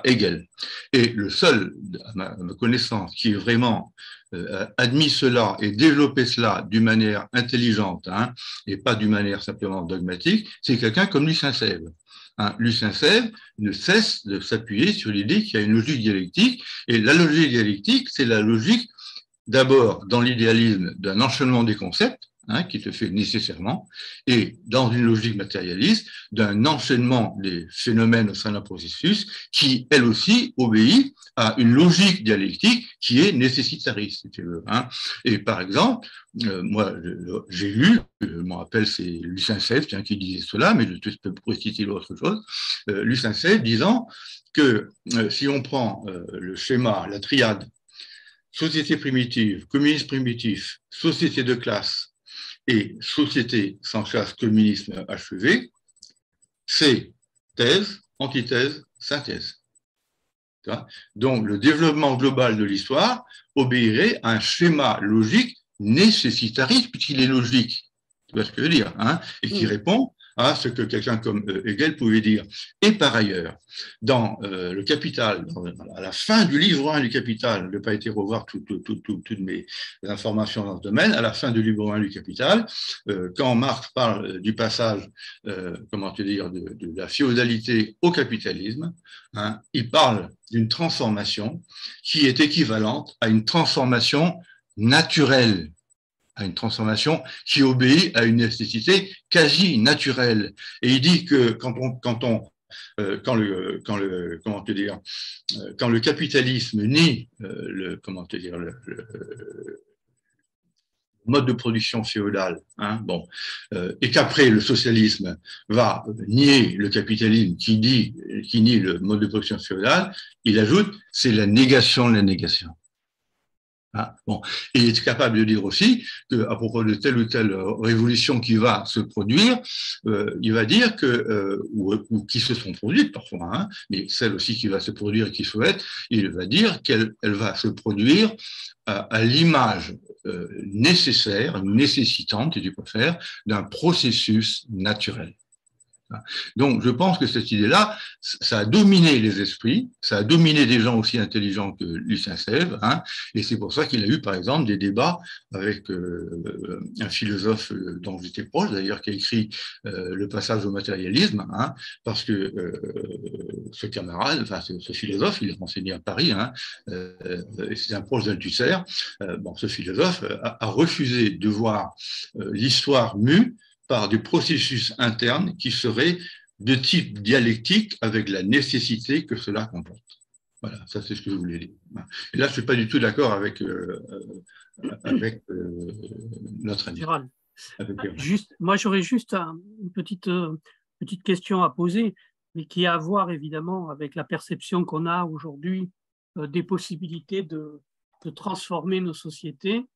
Hegel. Et le seul, à ma connaissance, qui est vraiment admis cela et développé cela d'une manière intelligente, hein, et pas d'une manière simplement dogmatique, c'est quelqu'un comme Lucien Sèvres. Hein, Lucien Sèvres ne cesse de s'appuyer sur l'idée qu'il y a une logique dialectique, et la logique dialectique, c'est la logique d'abord dans l'idéalisme d'un enchaînement des concepts, hein, qui se fait nécessairement, et dans une logique matérialiste, d'un enchaînement des phénomènes au sein d'un processus qui, elle aussi, obéit à une logique dialectique qui est nécessitariste, si tu veux. Hein. Et par exemple, moi, j'ai lu, je me rappelle, c'est Lucien Sèvres qui disait cela, mais je peux citer autre chose, Lucien Sèvres disant que si on prend le schéma, la triade, société primitive, communisme primitif, société de classe et société sans classe, communisme achevé, c'est thèse, antithèse, synthèse. Donc, le développement global de l'histoire obéirait à un schéma logique nécessitariste, puisqu'il est logique. Tu vois ce que je veux dire, hein, et qui répond à ce que quelqu'un comme Hegel pouvait dire. Et par ailleurs, dans le Capital, à la fin du livre 1 du Capital, je n'ai pas été revoir toutes mes informations dans ce domaine, à la fin du livre 1 du Capital, quand Marx parle du passage, comment te dire, de la féodalité au capitalisme, hein, il parle d'une transformation qui est équivalente à une transformation naturelle, à une transformation qui obéit à une nécessité quasi naturelle. Et il dit que quand le capitalisme nie le mode de production féodal, hein, bon, et qu'après le socialisme va nier le capitalisme qui nie le mode de production féodal, il ajoute c'est la négation de la négation. Ah, bon. Et il est capable de dire aussi qu'à propos de telle ou telle révolution qui va se produire, il va dire que, ou qui se sont produites parfois, hein, mais celle aussi qui va se produire et qui souhaite, il va dire qu'elle va se produire à l'image nécessaire, nécessitante, si tu préfères, d'un processus naturel. Donc, je pense que cette idée-là, ça a dominé les esprits, ça a dominé des gens aussi intelligents que Lucien Sèvres, hein, et c'est pour ça qu'il a eu, par exemple, des débats avec un philosophe dont j'étais proche, d'ailleurs, qui a écrit le passage au matérialisme, hein, parce que ce camarade, enfin, ce philosophe, il est renseigné à Paris, hein, et c'est un proche d'Althusser, bon, ce philosophe a refusé de voir l'histoire mue par des processus internes qui seraient de type dialectique avec la nécessité que cela comporte. Voilà, ça c'est ce que je voulais dire. Et là, je ne suis pas du tout d'accord avec notre ami. Gérald. Moi, j'aurais juste une petite question à poser, mais qui a à voir évidemment avec la perception qu'on a aujourd'hui des possibilités de transformer nos sociétés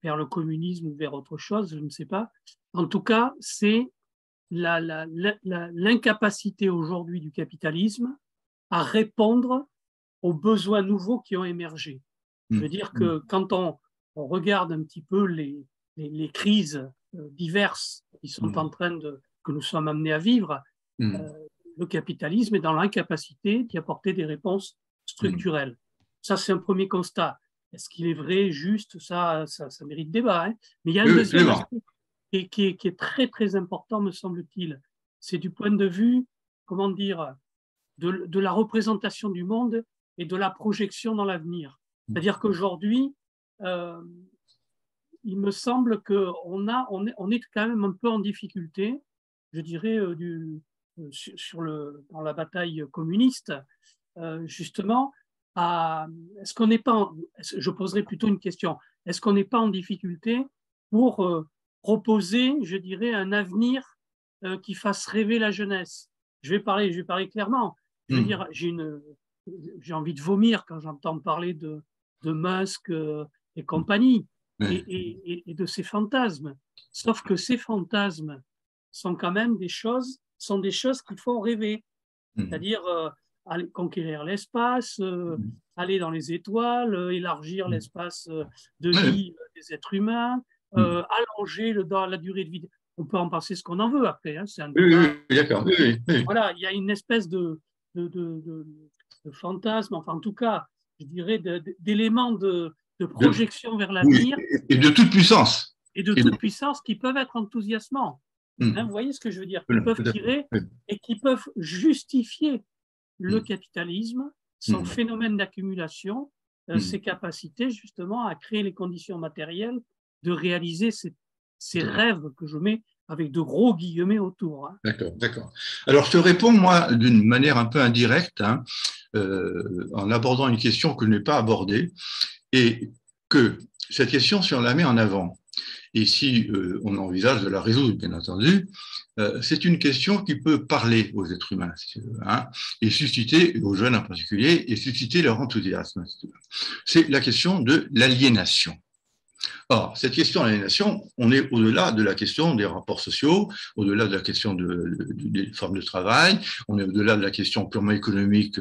vers le communisme ou vers autre chose, je ne sais pas. En tout cas, c'est l'incapacité aujourd'hui du capitalisme à répondre aux besoins nouveaux qui ont émergé. Je veux dire que quand on regarde un petit peu les crises diverses qui sont en train que nous sommes amenés à vivre, le capitalisme est dans l'incapacité d'y apporter des réponses structurelles. Ça, c'est un premier constat. Est-ce qu'il est vrai, juste, ça mérite débat, hein. Mais il y a un deuxième aspect qui est très, très important, me semble-t-il. C'est du point de vue, comment dire, de la représentation du monde et de la projection dans l'avenir. C'est-à-dire qu'aujourd'hui, il me semble qu'on est quand même un peu en difficulté, je dirais, dans la bataille communiste, justement, est-ce qu'on n'est pas, je poserai plutôt une question, est-ce qu'on n'est pas en difficulté pour proposer, je dirais, un avenir qui fasse rêver la jeunesse? Je vais parler clairement. Je veux dire, j'ai envie de vomir quand j'entends parler de Musk et compagnie et de ces fantasmes. Sauf que ces fantasmes sont quand même des choses qui font rêver. C'est-à-dire aller conquérir l'espace, aller dans les étoiles, élargir l'espace de vie des êtres humains, allonger la durée de vie. On peut en penser ce qu'on en veut après. Hein, c'est un débat. Oui, d'accord. Oui. Voilà, il y a une espèce de fantasme, enfin en tout cas, je dirais d'éléments de projection vers l'avenir. Et de toute puissance. Et de toute puissance qui peuvent être enthousiasmants. Hein, vous voyez ce que je veux dire? Qui peuvent tirer et qui peuvent justifier le capitalisme, son phénomène d'accumulation, ses capacités justement à créer les conditions matérielles de réaliser ces rêves que je mets avec de gros guillemets autour. Hein. D'accord. Alors, je te réponds, moi, d'une manière un peu indirecte, hein, en abordant une question que je n'ai pas abordée, et que cette question, si on la met en avant, et si on envisage de la résoudre, bien entendu, c'est une question qui peut parler aux êtres humains, si tu veux, hein, et susciter, aux jeunes en particulier, et susciter leur enthousiasme. Si tu veux. C'est la question de l'aliénation. Or, cette question de l'aliénation, on est au-delà de la question des rapports sociaux, au-delà de la question des formes de travail, on est au-delà de la question purement économique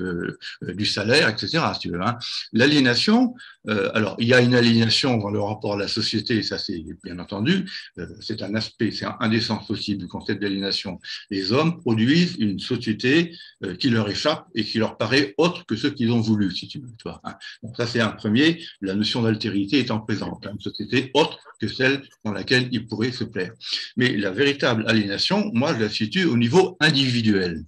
du salaire, etc. Si tu veux, hein. L'aliénation, alors il y a une aliénation dans le rapport à la société, ça c'est bien entendu, c'est un aspect, c'est un des sens possibles du concept d'aliénation. Les hommes produisent une société qui leur échappe et qui leur paraît autre que ce qu'ils ont voulu, si tu veux. Tu vois, hein. Donc ça c'est un premier, la notion d'altérité étant présente, hein, une société autre que celle dans laquelle ils pourraient se plaire. Mais la véritable aliénation, moi je la situe au niveau individuel.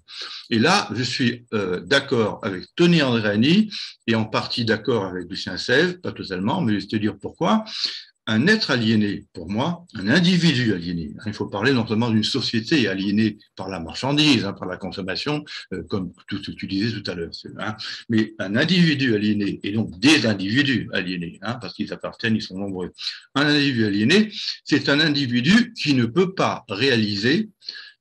Et là, je suis d'accord avec Tony Andréani et en partie d'accord avec Lucien Sèvres, pas totalement, mais je vais te dire pourquoi. Un être aliéné, pour moi, un individu aliéné. Il faut parler non seulement d'une société aliénée par la marchandise, hein, par la consommation, comme tout ce que tu disais tout à l'heure, hein, mais un individu aliéné, et donc des individus aliénés, hein, parce qu'ils appartiennent, ils sont nombreux. Un individu aliéné, c'est un individu qui ne peut pas réaliser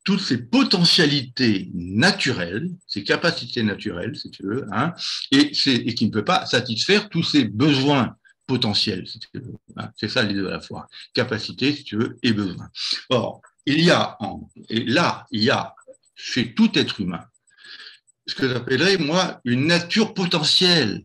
toutes ses potentialités naturelles, ses capacités naturelles, si tu veux, hein, et qui ne peut pas satisfaire tous ses besoins potentiel, si tu veux. C'est ça les deux à la fois, capacité, si tu veux, et besoin. Or, il y a chez tout être humain ce que j'appellerais, moi, une nature potentielle,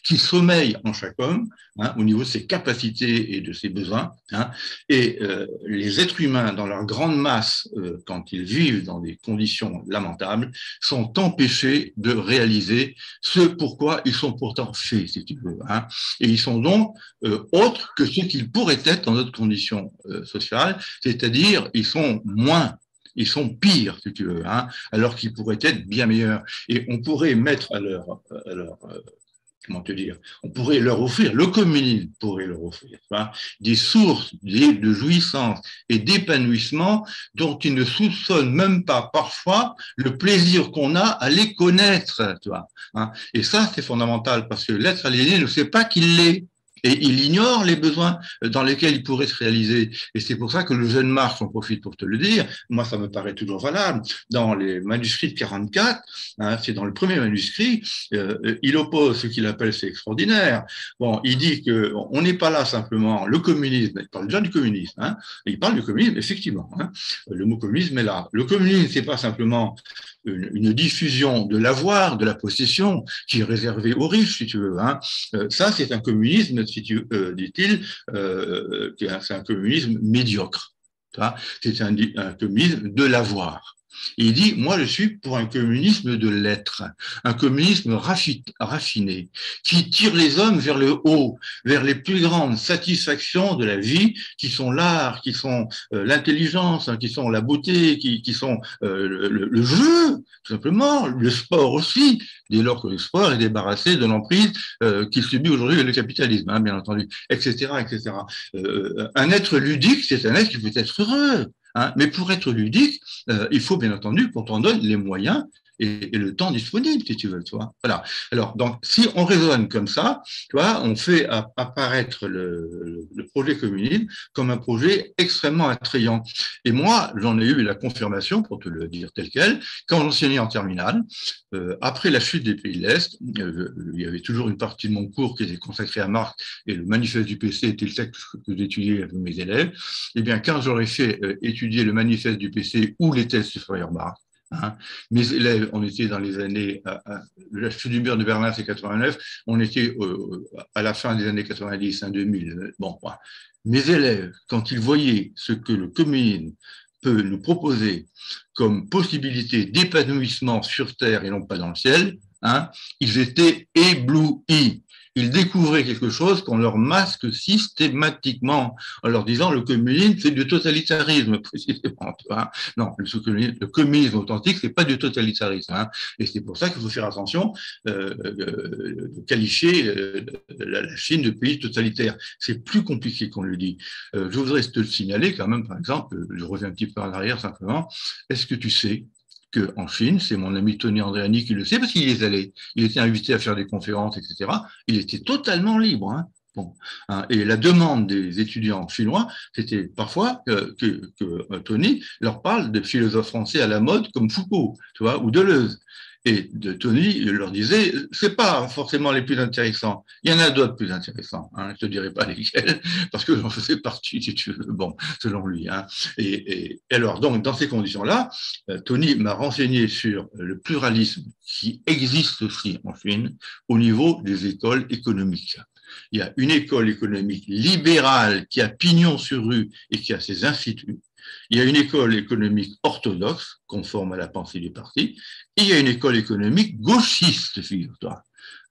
qui sommeille en chaque homme, hein, au niveau de ses capacités et de ses besoins. Hein, et les êtres humains, dans leur grande masse, quand ils vivent dans des conditions lamentables, sont empêchés de réaliser ce pourquoi ils sont pourtant faits, si tu veux. Hein, et ils sont donc autres que ce qu'ils pourraient être dans d'autres conditions sociales, c'est-à-dire ils sont moins. Ils sont pires, si tu veux, hein, alors qu'ils pourraient être bien meilleurs. Et on pourrait mettre à leur comment te dire, on pourrait leur offrir, le communisme pourrait leur offrir, hein, des sources de jouissance et d'épanouissement dont ils ne soupçonnent même pas parfois le plaisir qu'on a à les connaître. Tu vois, hein. Et ça, c'est fondamental parce que l'être aliéné ne sait pas qu'il l'est. Et il ignore les besoins dans lesquels il pourrait se réaliser. Et c'est pour ça que le jeune Marx, on profite pour te le dire, moi ça me paraît toujours valable, dans les manuscrits de 44, hein, c'est dans le premier manuscrit, il oppose ce qu'il appelle c'est extraordinaire. Bon, il dit qu'on n'est pas là simplement, le communisme, il parle déjà du communisme, hein, il parle du communisme, effectivement, hein, le mot communisme est là. Le communisme, c'est pas simplement une diffusion de l'avoir, de la possession, qui est réservée aux riches, si tu veux. Hein. Ça, c'est un communisme, si tu dit-il, c'est un communisme médiocre. C'est un communisme de l'avoir. Et il dit, moi je suis pour un communisme de l'être, un communisme raffiné, qui tire les hommes vers le haut, vers les plus grandes satisfactions de la vie, qui sont l'art, qui sont l'intelligence, hein, qui sont la beauté, qui sont le jeu, tout simplement, le sport aussi, dès lors que le sport est débarrassé de l'emprise qu'il subit aujourd'hui le capitalisme, hein, bien entendu, etc. etc. Un être ludique, c'est un être qui peut être heureux. Hein, mais pour être ludique, il faut bien entendu qu'on t'en donne les moyens et le temps disponible, si tu veux. Tu vois. Voilà. Alors, donc, si on raisonne comme ça, tu vois, on fait apparaître le projet communisme comme un projet extrêmement attrayant. Et moi, j'en ai eu la confirmation, pour te le dire tel quel, quand j'enseignais en terminale, après la chute des pays de l'Est, il y avait toujours une partie de mon cours qui était consacrée à Marx, et le manifeste du PC était le texte que j'étudiais avec mes élèves. Eh bien, quand j'aurais fait étudier le manifeste du PC ou les thèses du Feuerbach, hein, mes élèves, on était dans les années, la chute du mur de Berlin, c'est 89, on était à la fin des années 90, hein, 2000. Bon, voilà. Mes élèves, quand ils voyaient ce que le communisme peut nous proposer comme possibilité d'épanouissement sur Terre et non pas dans le ciel, hein, ils étaient éblouis. Ils découvraient quelque chose qu'on leur masque systématiquement en leur disant le communisme, c'est du totalitarisme, précisément. Tu vois. Non, le communisme authentique, c'est pas du totalitarisme. Hein. Et c'est pour ça qu'il faut faire attention de qualifier la Chine de pays totalitaire. C'est plus compliqué qu'on le dit. Je voudrais te le signaler quand même, par exemple, je reviens un petit peu en arrière simplement. Est-ce que tu sais qu'en Chine, c'est mon ami Tony Andréani qui le sait, parce qu'il y est allé, il était invité à faire des conférences, etc. Il était totalement libre. Hein. Bon, hein, et la demande des étudiants chinois, c'était parfois que Tony leur parle de philosophes français à la mode comme Foucault, tu vois, ou Deleuze. Et Tony leur disait, c'est pas forcément les plus intéressants. Il y en a d'autres plus intéressants. Hein, je te dirai pas lesquels, parce que j'en faisais partie, si tu veux. Bon, selon lui. Hein. Et alors, donc, dans ces conditions-là, Tony m'a renseigné sur le pluralisme qui existe aussi en Chine au niveau des écoles économiques. Il y a une école économique libérale qui a pignon sur rue et qui a ses instituts. Il y a une école économique orthodoxe, conforme à la pensée du parti, et il y a une école économique gauchiste, figure-toi.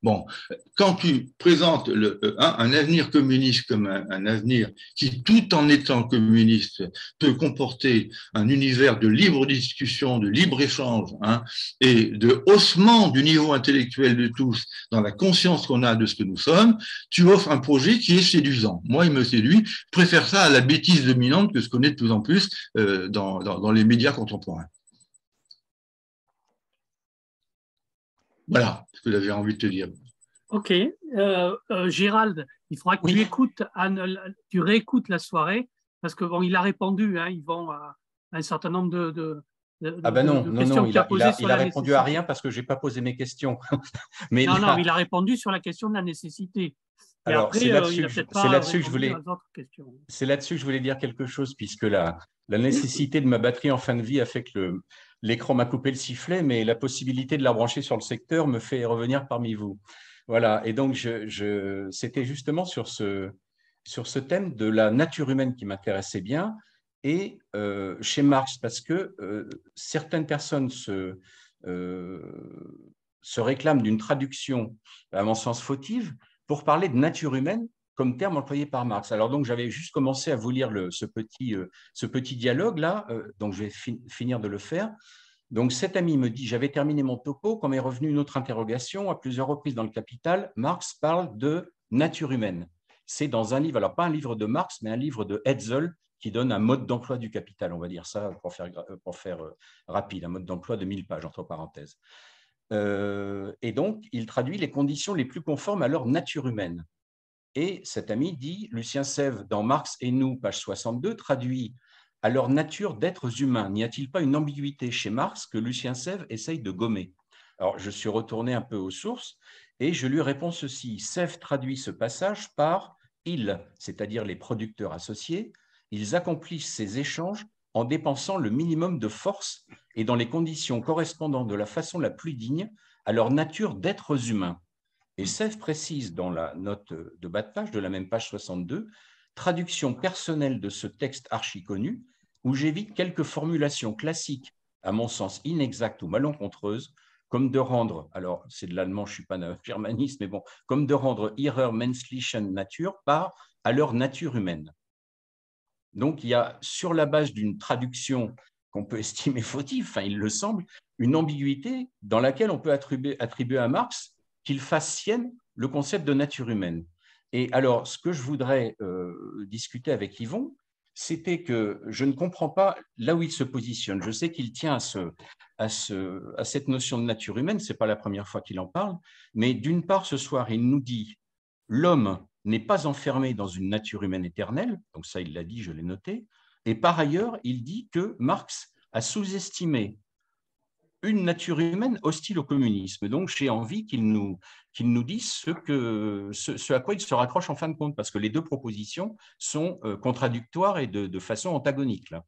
Bon, quand tu présentes un avenir communiste comme un avenir qui, tout en étant communiste, peut comporter un univers de libre discussion, de libre échange, hein, et de haussement du niveau intellectuel de tous dans la conscience qu'on a de ce que nous sommes, tu offres un projet qui est séduisant. Moi, il me séduit. Je préfère ça à la bêtise dominante que je connais de plus en plus dans les médias contemporains. Voilà ce que j'avais envie de te dire. Ok. Gérald, il faudra que tu réécoutes la soirée, parce que bon, il a répondu, hein, Yvan, à un certain nombre de questions qu'il a posées sur la nécessité. Il a répondu à rien parce que je n'ai pas posé mes questions. Mais non, il a répondu sur la question de la nécessité. Et alors, après, c'est là-dessus que je voulais dire quelque chose, puisque la nécessité de ma batterie en fin de a fait que l'écran m'a coupé le sifflet, mais la possibilité de la brancher sur le secteur me fait revenir parmi vous. Voilà, et donc c'était justement sur ce thème de la nature humaine qui m'intéressait bien, et chez Marx, parce que certaines personnes se réclament d'une traduction, à mon sens fautive, pour parler de nature humaine comme terme employé par Marx. Alors donc, j'avais juste commencé à vous lire ce petit dialogue-là, donc je vais finir de le faire. Donc cet ami me dit, j'avais terminé mon topo quand m'est revenue une autre interrogation. À plusieurs reprises dans le Capital, Marx parle de nature humaine. C'est dans un livre, alors pas un livre de Marx, mais un livre de Hetzel qui donne un mode d'emploi du Capital, on va dire ça pour faire rapide, un mode d'emploi de 1000 pages, entre parenthèses. Et donc, il traduit les conditions les plus conformes à leur nature humaine. Et cet ami dit, Lucien Sèvres, dans Marx et nous, page 62, traduit à leur nature d'êtres humains. N'y a-t-il pas une ambiguïté chez Marx que Lucien Sèvres essaye de gommer? Alors, je suis retourné un peu aux sources et je lui réponds ceci. Sèvres traduit ce passage par « ils », c'est-à-dire les producteurs associés. Ils accomplissent ces échanges en dépensant le minimum de force et dans les conditions correspondant de la façon la plus digne à leur nature d'êtres humains. Et Sèvres précise dans la note de bas de page, de la même page 62, traduction personnelle de ce texte archi-connu, où j'évite quelques formulations classiques, à mon sens inexactes ou malencontreuses, comme de rendre, alors c'est de l'allemand, je ne suis pas un germaniste, mais bon, comme de rendre ihrer menschlichen Natur par à leur nature humaine. Donc, il y a, sur la base d'une traduction qu'on peut estimer fautive, enfin, il le semble, une ambiguïté dans laquelle on peut attribuer à Marx qu'il fasse sienne le concept de nature humaine. Et alors, ce que je voudrais discuter avec Yvon, c'était que je ne comprends pas là où il se positionne. Je sais qu'il tient à cette notion de nature humaine, ce n'est pas la première fois qu'il en parle, mais d'une part, ce soir, il nous dit « l'homme n'est pas enfermé dans une nature humaine éternelle », donc ça, il l'a dit, je l'ai noté, et par ailleurs, il dit que Marx a sous-estimé une nature humaine hostile au communisme. Donc, j'ai envie qu'il nous dise ce à quoi il se raccroche en fin de compte, parce que les deux propositions sont contradictoires et de façon antagonique. Là.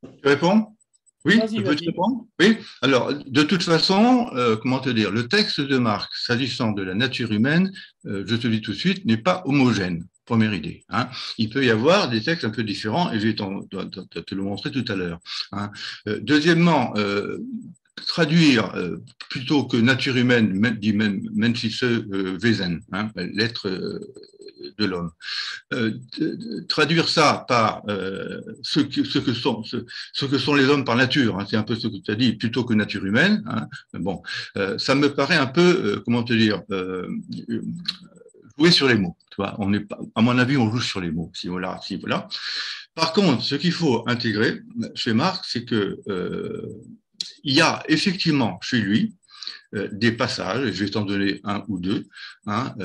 Tu réponds ? Oui, je peux te répondre ? Oui. Alors, de toute façon, comment te dire, le texte de Marx, s'agissant de la nature humaine, je te dis tout de suite, n'est pas homogène. Première idée. Hein. Il peut y avoir des textes un peu différents, et je vais te le montrer tout à l'heure. Hein. Deuxièmement, traduire plutôt que nature humaine, dit menschliche Wesen, hein, l'être de l'homme. Traduire ça par ce que sont les hommes par nature, hein, c'est un peu ce que tu as dit, plutôt que nature humaine. Hein, bon, ça me paraît un peu, comment te dire, jouer sur les mots. Tu vois, on est pas, à mon avis, on joue sur les mots. Si voilà. Par contre, ce qu'il faut intégrer chez Marx, c'est que il y a effectivement chez lui des passages, je vais t'en donner un ou deux, hein,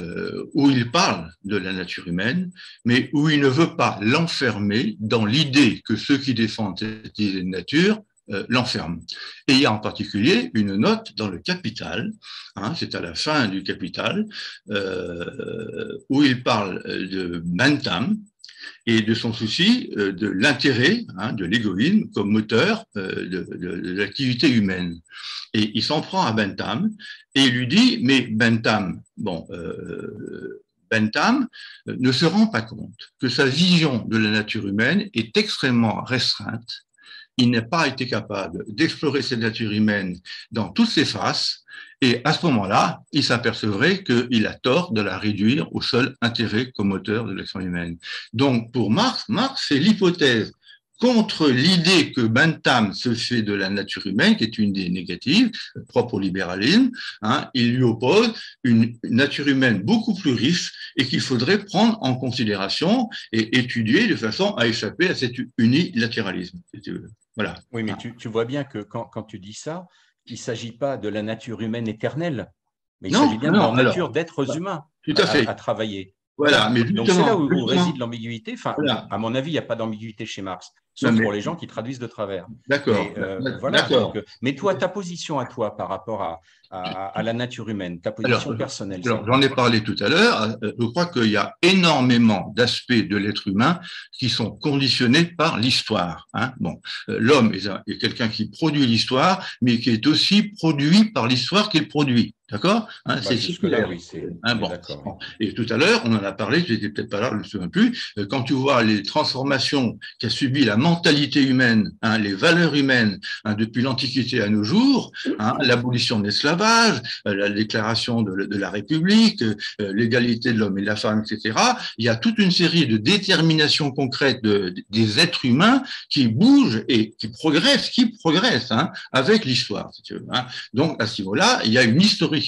où il parle de la nature humaine, mais où il ne veut pas l'enfermer dans l'idée que ceux qui défendent cette idée de nature l'enferment. Et il y a en particulier une note dans le Capital, hein, c'est à la fin du Capital, où il parle de Bentham, et de son souci de l'intérêt, hein, de l'égoïsme comme moteur de l'activité humaine. Et il s'en prend à Bentham et il lui dit, mais Bentham, Bentham ne se rend pas compte que sa vision de la nature humaine est extrêmement restreinte. Il n'a pas été capable d'explorer cette nature humaine dans toutes ses faces. Et à ce moment-là, il s'apercevrait qu'il a tort de la réduire au seul intérêt comme moteur de l'action humaine. Donc, pour Marx, c'est l'hypothèse contre l'idée que Bentham se fait de la nature humaine, qui est une idée négative, propre au libéralisme. Hein, il lui oppose une nature humaine beaucoup plus riche et qu'il faudrait prendre en considération et étudier de façon à échapper à cet unilatéralisme. Voilà. Oui, mais tu vois bien que quand tu dis ça, il ne s'agit pas de la nature humaine éternelle, mais il s'agit bien de leur nature d'êtres humains à travailler. Voilà, mais donc c'est là où réside l'ambiguïté. Enfin, voilà. À mon avis, il n'y a pas d'ambiguïté chez Marx, sauf pour les gens qui traduisent de travers. D'accord. Voilà, mais toi, ta position à toi par rapport à la nature humaine, ta position personnelle. Alors, j'en ai parlé tout à l'heure. Je crois qu'il y a énormément d'aspects de l'être humain qui sont conditionnés par l'histoire. Hein. Bon, l'homme est quelqu'un qui produit l'histoire, mais qui est aussi produit par l'histoire qu'il produit. D'accord, hein, c'est circulaire. Oui, bon. Et tout à l'heure, on en a parlé, je n'étais peut-être pas là, je ne me souviens plus, quand tu vois les transformations qu'a subi la mentalité humaine, hein, les valeurs humaines, hein, depuis l'Antiquité à nos jours, hein, l'abolition de l'esclavage, la déclaration de la République, l'égalité de l'homme et de la femme, etc., il y a toute une série de déterminations concrètes des êtres humains qui bougent et qui progressent hein, avec l'histoire, si tu veux. Hein. Donc, à ce niveau-là, il y a une historicité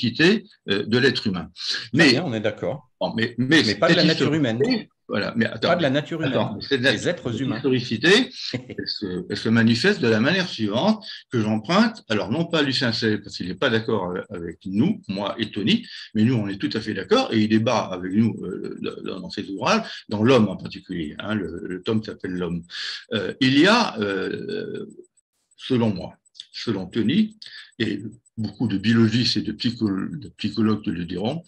de l'être humain. Mais bien, on est d'accord. Bon, mais pas de la nature humaine. Voilà, mais pas de la nature humaine. Des êtres humains. L'historicité, elle se manifeste de la manière suivante que j'emprunte. Alors non pas Lucien Sey, parce qu'il n'est pas d'accord avec nous, moi et Tony, mais nous on est tout à fait d'accord et il débat avec nous dans ses ouvrages, dans l'homme en particulier. Hein, le tome s'appelle L'homme. Il y a, selon moi, selon Tony, et beaucoup de biologistes et de psychologues te le diront,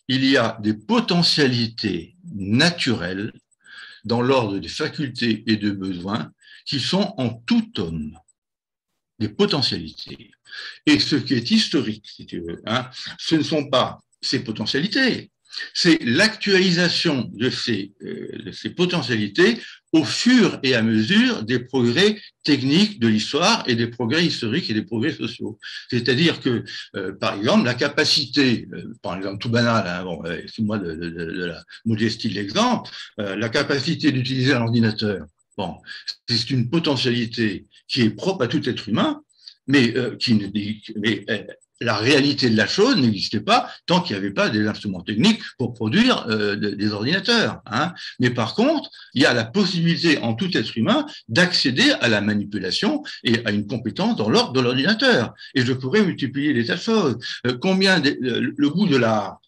il y a des potentialités naturelles dans l'ordre des facultés et de besoins qui sont en tout homme. Des potentialités. Et ce qui est historique, si tu veux, hein, ce ne sont pas ces potentialités, c'est l'actualisation de ces potentialités au fur et à mesure des progrès techniques de l'histoire et des progrès historiques et des progrès sociaux. C'est-à-dire que, par exemple, la capacité, par exemple tout banal, hein, bon, excuse-moi de la modestie de l'exemple, la capacité d'utiliser un ordinateur, bon, c'est une potentialité qui est propre à tout être humain, mais la réalité de la chose n'existait pas tant qu'il n'y avait pas des instruments techniques pour produire des ordinateurs. Hein. Mais par contre, il y a la possibilité en tout être humain d'accéder à la manipulation et à une compétence dans l'ordre de l'ordinateur. Et je pourrais multiplier des tas de choses. Le goût de l'art,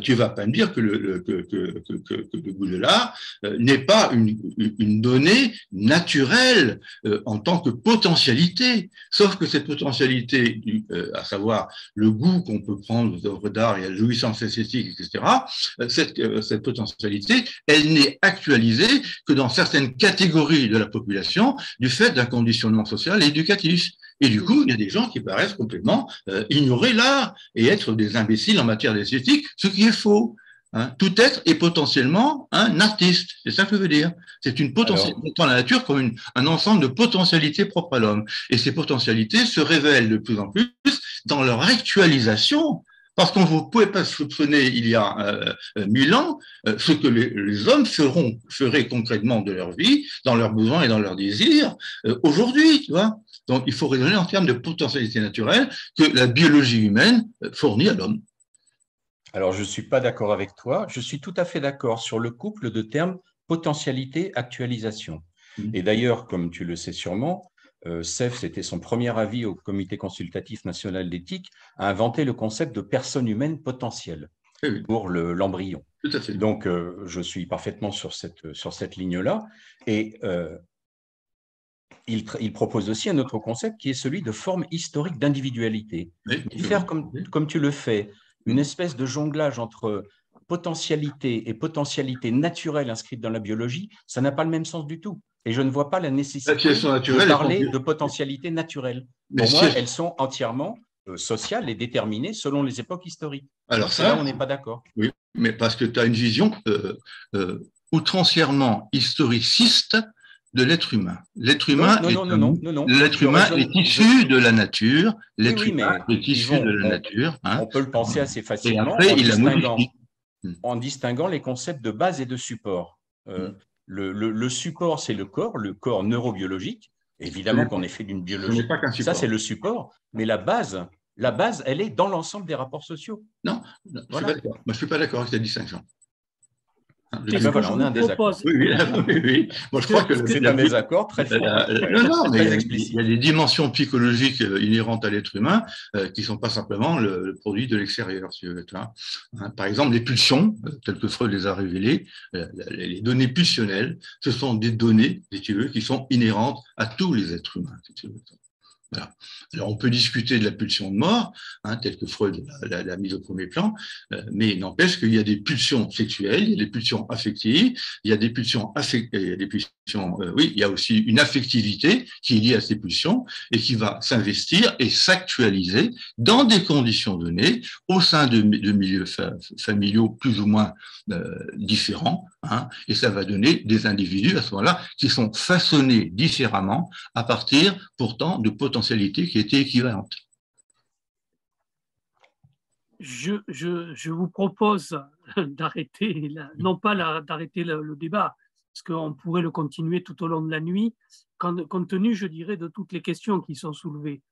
tu ne vas pas me dire que le goût de l'art n'est pas une donnée naturelle en tant que potentialité, sauf que cette potentialité, à savoir le goût qu'on peut prendre aux œuvres d'art et la jouissance esthétique, etc., cette potentialité, elle n'est actualisée que dans certaines catégories de la population du fait d'un conditionnement social et éducatif. Et du coup, il y a des gens qui paraissent complètement ignorer l'art et être des imbéciles en matière d'esthétique, ce qui est faux. Tout être est potentiellement un artiste. C'est ça que je veux dire. C'est une potentialité dans la nature comme un ensemble de potentialités propres à l'homme. Et ces potentialités se révèlent de plus en plus dans leur actualisation. Parce qu'on ne pouvait pas soupçonner il y a 1000 ans ce que les hommes feraient concrètement de leur vie, dans leurs besoins et dans leurs désirs, aujourd'hui, tu vois. Donc, il faut raisonner en termes de potentialité naturelle que la biologie humaine fournit à l'homme. Alors, je ne suis pas d'accord avec toi. Je suis tout à fait d'accord sur le couple de termes potentialité-actualisation. Et d'ailleurs, comme tu le sais sûrement, Seff, c'était son premier avis au Comité consultatif national d'éthique, a inventé le concept de personne humaine potentielle pour l'embryon. Tout à fait. Donc, je suis parfaitement sur cette ligne-là. Et il propose aussi un autre concept qui est celui de forme historique d'individualité. Faire comme tu le fais, une espèce de jonglage entre potentialité et potentialité naturelle inscrite dans la biologie, ça n'a pas le même sens du tout. Et je ne vois pas la nécessité de parler de potentialité naturelle. Pour moi, elles sont entièrement sociales et déterminées selon les époques historiques. Alors ça, là, on n'est pas d'accord. Oui, mais parce que tu as une vision outrancièrement historiciste de l'être humain. L'être humain est issu de la nature. L'être humain est issu de la nature. On peut le penser assez facilement en distinguant les concepts de base et de support. Le support, c'est le corps neurobiologique. Évidemment qu'on est fait d'une biologie. Ça, c'est le support. Mais la base, elle est dans l'ensemble des rapports sociaux. Non, voilà. Je ne suis pas d'accord avec ta distinction. On a un désaccord. Oui. Moi, je crois que c'est un désaccord très fort. Non, mais il y a des dimensions psychologiques inhérentes à l'être humain qui ne sont pas simplement le produit de l'extérieur. Si tu vois. Par exemple, les pulsions, telles que Freud les a révélées, les données pulsionnelles, ce sont des données, si tu veux, qui sont inhérentes à tous les êtres humains. Si tu veux. Voilà. Alors, on peut discuter de la pulsion de mort, telle que Freud l'a mise au premier plan, mais il n'empêche qu'il y a des pulsions sexuelles, il y a des pulsions affectives, il y a des pulsions il y a aussi une affectivité qui est liée à ces pulsions et qui va s'investir et s'actualiser dans des conditions données au sein de milieux familiaux plus ou moins différents, et ça va donner des individus à ce moment-là qui sont façonnés différemment à partir pourtant de potentialités qui étaient équivalentes. Je vous propose d'arrêter, non pas d'arrêter le débat, parce qu'on pourrait le continuer tout au long de la nuit, compte tenu, je dirais, de toutes les questions qui sont soulevées.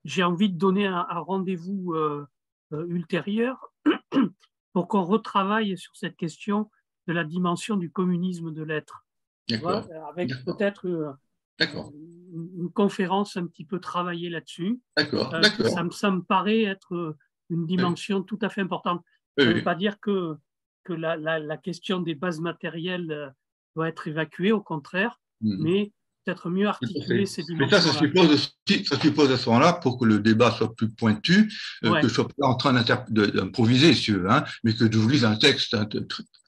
J'ai envie de donner un rendez-vous ultérieur pour qu'on retravaille sur cette question de la dimension du communisme de l'être. Avec peut-être une conférence un petit peu travaillée là-dessus. Ça me paraît être une dimension tout à fait importante. Ça ne veut pas dire que la question des bases matérielles doit être évacuée, au contraire, mais peut-être mieux articuler ces dimensions. Mais ça suppose à ce moment-là, pour que le débat soit plus pointu, que je ne sois pas en train d'improviser, si tu veux, mais que je vous lise un texte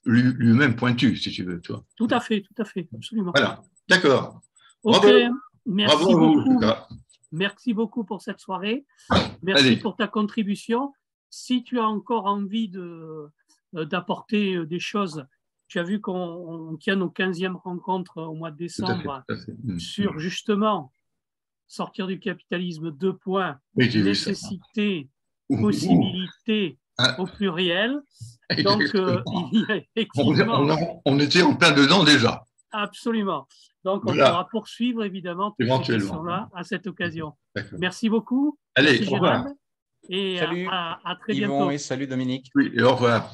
lui-même pointu, si tu veux. Toi. Tout à fait, absolument. Voilà, d'accord. Ok, merci beaucoup. Merci beaucoup pour cette soirée. Merci pour ta contribution. Si tu as encore envie d'apporter des choses, tu as vu qu'on tient nos 15e rencontres au mois de décembre sur justement sortir du capitalisme, 2 points, nécessité, possibilité au pluriel. Donc, il y a effectivement… On était en plein dedans déjà. Absolument. Donc, on pourra poursuivre évidemment toutes ces questions-là à cette occasion. Merci beaucoup. Allez, merci au revoir. Gérald. Et salut à très bientôt. Yvon et salut Dominique. Oui, et au revoir.